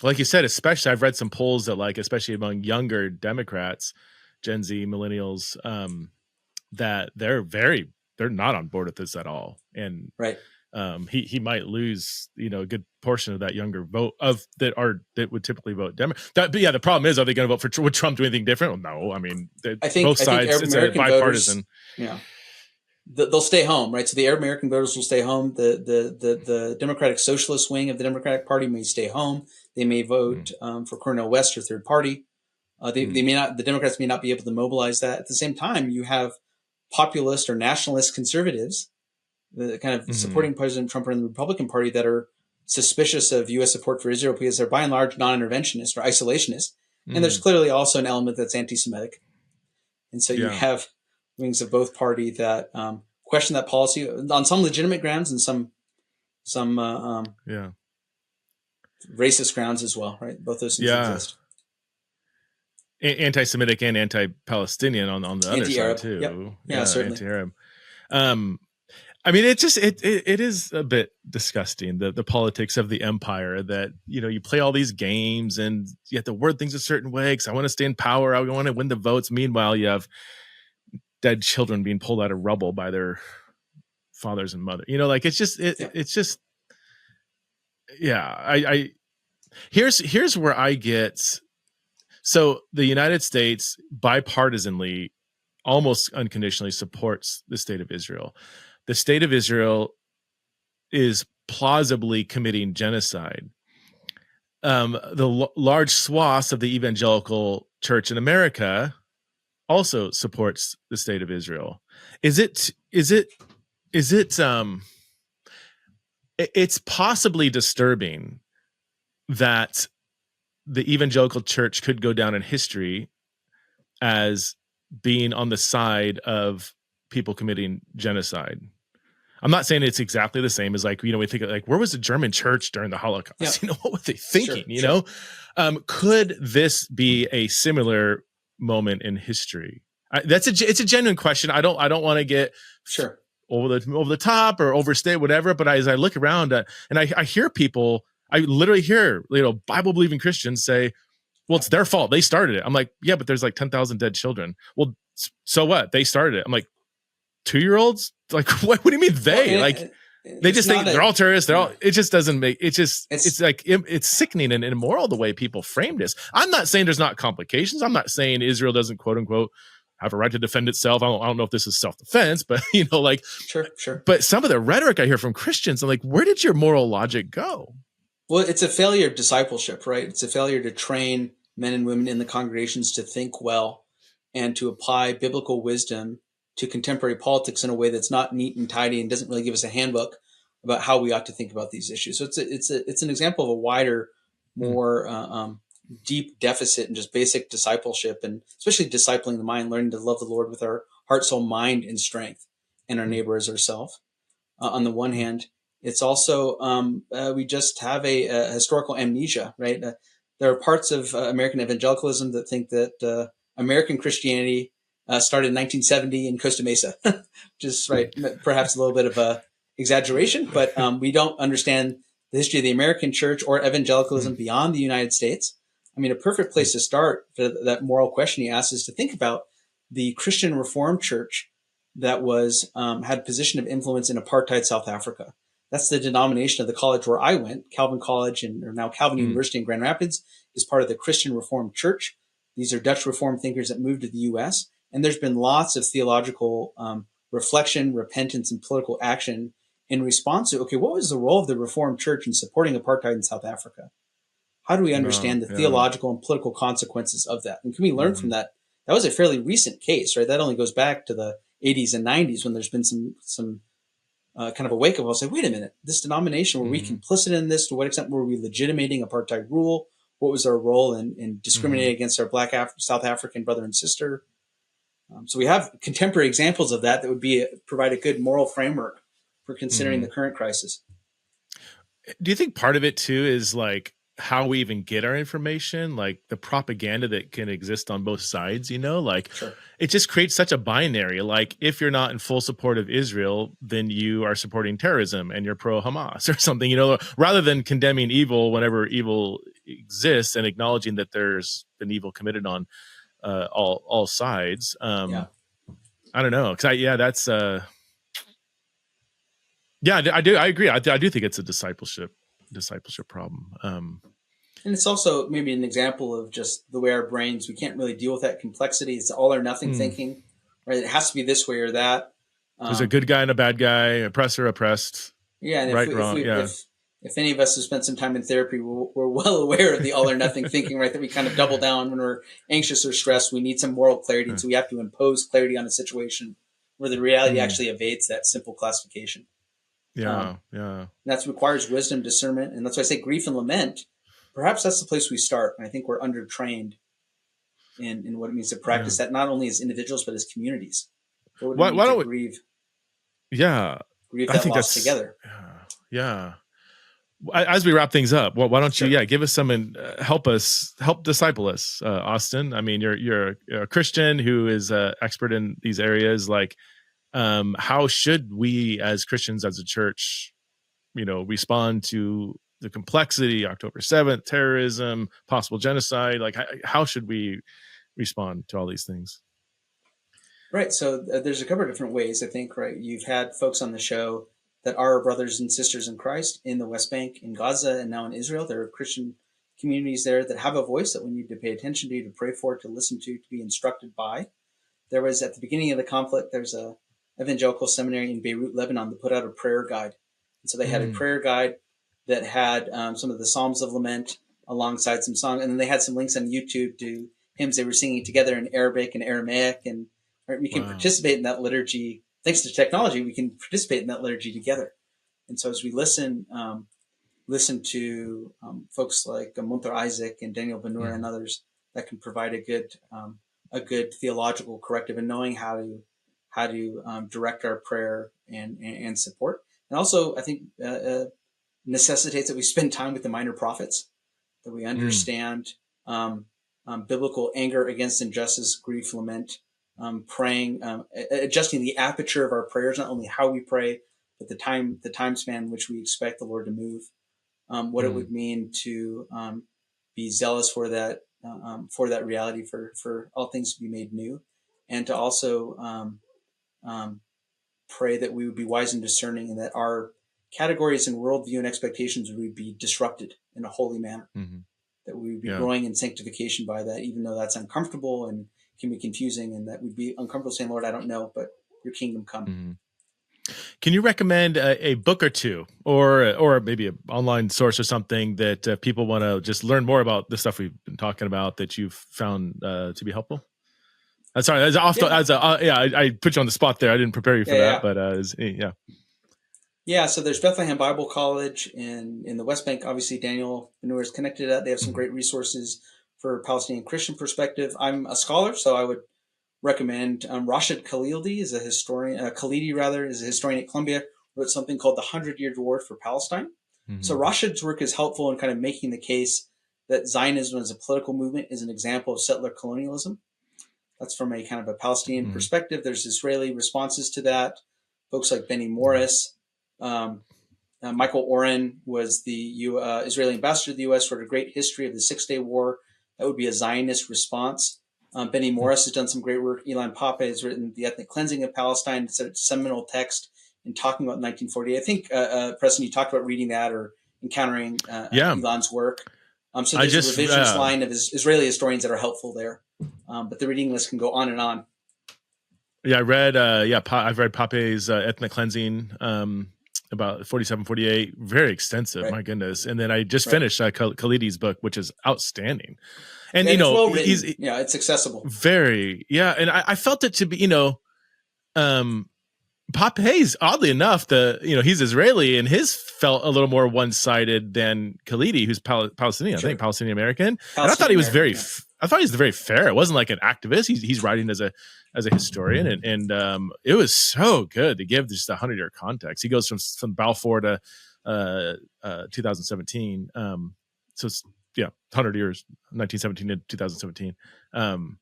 Like you said, especially I've read some polls that, like, especially among younger Democrats, Gen Z, millennials, that they're not on board with this at all. And right. He might lose, a good portion of that younger vote that would typically vote Democrat. But yeah, the problem is, are they going to vote for? Would Trump do anything different? Well, no. I mean, both sides. It's a bipartisan. Voters, they'll stay home, right? So the Arab American voters will stay home. The Democratic Socialist wing of the Democratic Party may stay home. They may vote for Cornel West or third party. They may not. The Democrats may not be able to mobilize that. At the same time, you have populist or nationalist conservatives, the kind of supporting President Trump and the Republican Party, that are suspicious of U.S. support for Israel because they're by and large non-interventionist or isolationist. And there's clearly also an element that's anti-Semitic. And so you have wings of both party that question that policy on some legitimate grounds and some racist grounds as well, right? Both those things exist. Anti-Semitic and anti-Palestinian on the other side too. Yep. Yeah, certainly. Anti-Arab. I mean, it is a bit disgusting, the politics of the empire, that, you play all these games and you have to word things a certain way because I want to stay in power. I want to win the votes. Meanwhile, you have dead children being pulled out of rubble by their fathers and mother. Here's where I get. So the United States bipartisanly, almost unconditionally supports the state of Israel. The state of Israel is plausibly committing genocide. The large swaths of the evangelical church in America also supports the state of Israel. It's possibly disturbing that the evangelical church could go down in history as being on the side of people committing genocide. I'm not saying it's exactly the same as, like, we think of, like, where was the German church during the Holocaust? Yeah. What were they thinking? Could this be a similar moment in history? It's a genuine question. I don't want to get over the top or overstate whatever. But as I look around and I hear people, I literally hear Bible believing Christians say, "Well, it's their fault. They started it." I'm like, yeah, but there's like 10,000 dead children. Well, so what? They started it. I'm like, 2-year-olds? Like, what do you mean they? They just think they're all terrorists. They're all. It just doesn't make. It's like it's sickening and immoral the way people frame this. I'm not saying there's not complications. I'm not saying Israel doesn't, quote unquote, have a right to defend itself. I don't know if this is self-defense, but like, Sure. But some of the rhetoric I hear from Christians, I'm like, where did your moral logic go? Well, it's a failure of discipleship, right? It's a failure to train men and women in the congregations to think well and to apply biblical wisdom to contemporary politics in a way that's not neat and tidy and doesn't really give us a handbook about how we ought to think about these issues. So it's an example of a wider, more deep deficit in just basic discipleship, and especially discipling the mind, learning to love the Lord with our heart, soul, mind, and strength, and our neighbor as ourselves. On the one hand, it's also we just have a historical amnesia, right? There are parts of American evangelicalism that think that American Christianity started in 1970 in Costa Mesa, just right, perhaps a little bit of a exaggeration, but we don't understand the history of the American church or evangelicalism beyond the United States. I mean, a perfect place to start for that moral question he asks is to think about the Christian Reformed Church that was had position of influence in apartheid South Africa. That's the denomination of the college where I went. Calvin College, or now Calvin University in Grand Rapids, is part of the Christian Reformed Church. These are Dutch Reformed thinkers that moved to the U.S. And there's been lots of theological reflection, repentance, and political action in response to, okay, what was the role of the Reformed Church in supporting apartheid in South Africa? How do we understand the theological and political consequences of that? And can we learn from that? That was a fairly recent case, right? That only goes back to the 80s and 90s when there's been some kind of a wake-up call. Say, wait a minute, this denomination, were we complicit in this? To what extent were we legitimating apartheid rule? What was our role in discriminating against our Black South African brother and sister? So we have contemporary examples of that would provide a good moral framework for considering the current crisis. Do you think part of it too is like how we even get our information, like the propaganda that can exist on both sides, like it just creates such a binary. Like if you're not in full support of Israel, then you are supporting terrorism and you're pro Hamas or something, rather than condemning evil whenever evil exists and acknowledging that there's been evil committed on all sides. I don't know. Cause I do. I agree. I do think it's a discipleship problem. And it's also maybe an example of just the way our brains, we can't really deal with that complexity. It's all or nothing thinking, right? It has to be this way or that. There's a good guy and a bad guy, oppressor, oppressed. Yeah. And if any of us have spent some time in therapy, we're well aware of the all or nothing thinking, right? That we kind of double down when we're anxious or stressed. We need some moral clarity. And so we have to impose clarity on a situation where the reality actually evades that simple classification. And that requires wisdom, discernment. And that's why I say grief and lament. Perhaps that's the place we start. And I think we're undertrained in what it means to practice that, not only as individuals, but as communities. Why don't we grieve? Grieve that loss together. As we wrap things up, why don't you, give us some, help disciple us, Austin. I mean, you're a Christian who is an expert in these areas. Like, how should we as Christians, as a church, respond to the complexity, October 7th, terrorism, possible genocide? Like, how should we respond to all these things? Right. So there's a couple of different ways, I think, right? You've had folks on the show that are brothers and sisters in Christ in the West Bank, in Gaza, and now in Israel. There are Christian communities there that have a voice that we need to pay attention to pray for, to listen to be instructed by. There was, at the beginning of the conflict, there's a evangelical seminary in Beirut, Lebanon, that put out a prayer guide. And so they had a prayer guide that had some of the Psalms of Lament alongside some songs. And then they had some links on YouTube to hymns they were singing together in Arabic and Aramaic. And we can participate in that liturgy. Thanks to technology, we can participate in that liturgy together. And so as we listen to folks like Muntar Isaac and Daniel Benur and others, that can provide a good theological corrective in knowing how to direct our prayer and support. And also, I think, necessitates that we spend time with the minor prophets, that we understand biblical anger against injustice, grief, lament, praying, adjusting the aperture of our prayers, not only how we pray, but the time span in which we expect the Lord to move, what it would mean to be zealous for that reality, for all things to be made new, and to also pray that we would be wise and discerning, and that our categories and worldview and expectations would be disrupted in a holy manner, that we would be growing in sanctification by that, even though that's uncomfortable and can be confusing, and that would be uncomfortable saying, Lord, I don't know, but your kingdom come. Mm-hmm. Can you recommend a book or two, or maybe an online source or something that people want to just learn more about the stuff we've been talking about that you've found to be helpful? Sorry, I put you on the spot there. I didn't prepare you for that, but yeah. Yeah, so there's Bethlehem Bible College in the West Bank. Obviously, Daniel Benur is connected to that. They have some great resources for Palestinian Christian perspective. I'm a scholar, so I would recommend Rashid Khalidi is a historian. Khalidi rather is a historian at Columbia. Wrote something called the 100-Year War for Palestine. Mm-hmm. So Rashid's work is helpful in kind of making the case that Zionism as a political movement is an example of settler colonialism. That's from a kind of a Palestinian perspective. There's Israeli responses to that. Folks like Benny Morris. Michael Oren was the Israeli ambassador to the U.S., wrote a great history of the Six-Day War. That would be a Zionist response. Benny Morris has done some great work. Ilan Pape has written The Ethnic Cleansing of Palestine. It's a seminal text in talking about 1948. I think, Preston, you talked about reading that or encountering Ilan's work. So there's a revisionist line of Israeli historians that are helpful there. But the reading list can go on and on. Yeah, I read, I've read Pape's Ethnic Cleansing, about 47, 48, very extensive, right. My goodness. And then I just finished Khalidi's book, which is outstanding. And, it's well written. It's accessible. Very, and I felt it to be, Pape's, oddly enough, he's Israeli, and his felt a little more one-sided than Khalidi, who's Palestinian, sure. I think Palestinian American. And I thought he was I thought he was very fair. It wasn't like an activist. He's writing as a historian, and it was so good to give just 100-year context. He goes from Balfour to 2017. So it's 100 years, 1917 to 2017. And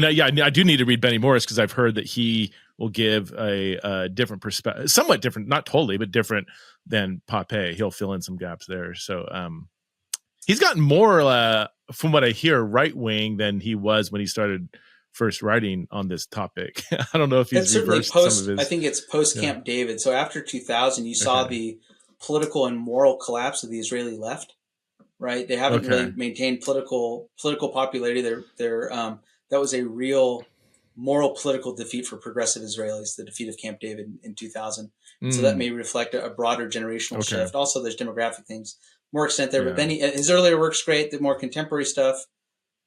I do need to read Benny Morris because I've heard that he will give a different perspective, somewhat different, not totally, but different than Pape. He'll fill in some gaps there. So he's gotten more, from what I hear, right wing than he was when he started first writing on this topic. I don't know if he's reversed some of his. I think it's post Camp David. So after 2000, you saw the political and moral collapse of the Israeli left. Right, they haven't really maintained political popularity. That was a real moral political defeat for progressive Israelis, the defeat of Camp David in 2000. So that may reflect a broader generational shift. Also, there's demographic things, more extent there. But Benny, his earlier work's great. The more contemporary stuff.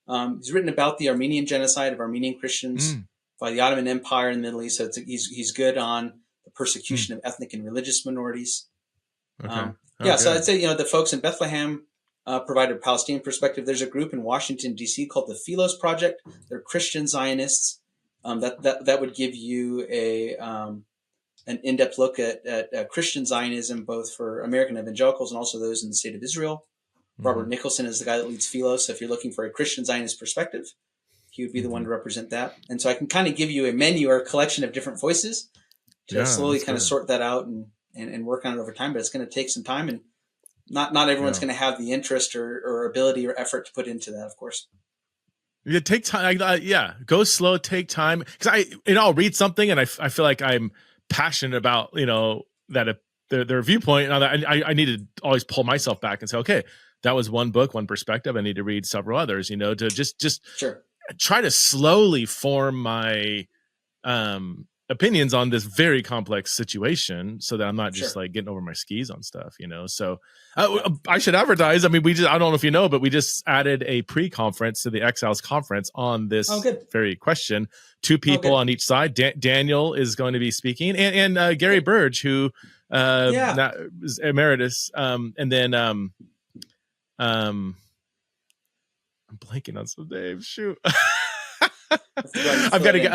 He's written about the Armenian genocide of Armenian Christians by the Ottoman Empire in the Middle East. So he's good on the persecution of ethnic and religious minorities. So I'd say the folks in Bethlehem provided a Palestinian perspective. There's a group in Washington, D.C. called the Philos Project. They're Christian Zionists. That would give you an in-depth look at Christian Zionism, both for American evangelicals and also those in the state of Israel. Robert Nicholson is the guy that leads Philos. So if you're looking for a Christian Zionist perspective, he would be the one to represent that. And so I can kind of give you a menu or a collection of different voices to slowly kind of sort that out and work on it over time. But it's going to take some time, and not everyone's going to have the interest or ability or effort to put into that, of course. Take time. Go slow, take time. Because I'll read something and I feel like I'm passionate about, that their viewpoint. And I need to always pull myself back and say, okay, that was one book, one perspective. I need to read several others, to just try to slowly form my opinions on this very complex situation so that I'm not just like getting over my skis on stuff, So I should advertise. I mean, I don't know if you know, but we just added a pre-conference to the Exiles conference on this very question. 2 people on each side. Daniel is going to be speaking, and Gary Burge, who is emeritus. And then I'm blanking on some names. Shoot. I've got to get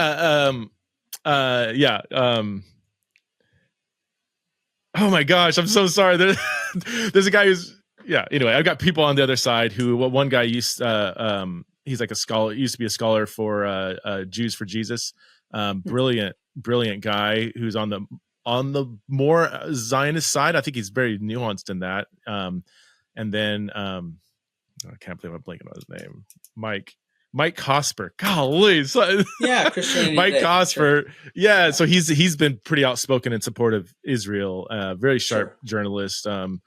oh my gosh, I'm so sorry. There's a guy who's anyway, I've got people on the other side who one guy used he's like a scholar, used to be a scholar for Jews for Jesus. Brilliant guy who's on the more Zionist side. I think he's very nuanced in that. And then I can't believe I'm blanking on his name. Mike Cosper. Golly. Christianity Mike Today. Cosper. Sure. Yeah. So he's been pretty outspoken in support of Israel. Very sharp journalist. And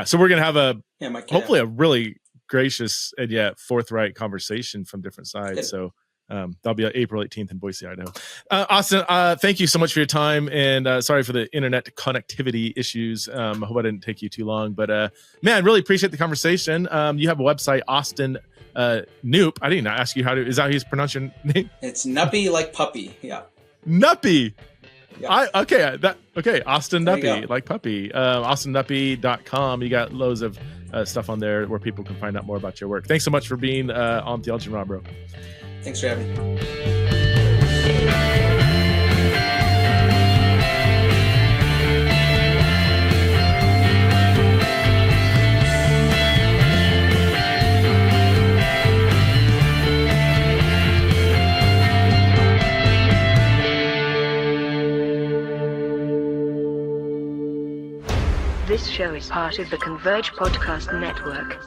so we're going to have hopefully a really gracious and yet forthright conversation from different sides. Good. So That'll be April 18th in Boise, Idaho. Austin, thank you so much for your time, and sorry for the internet connectivity issues. I hope I didn't take you too long, but man, really appreciate the conversation. You have a website, Austin Knuppe. I didn't ask you is that how you pronounce your name? It's Knuppe like puppy. Yeah. Knuppe. Yeah. Austin Knuppe, like puppy. AustinKnuppe.com. You got loads of stuff on there where people can find out more about your work. Thanks so much for being on Theology and Raw, bro. Thanks for having me. This show is part of the Converge Podcast Network.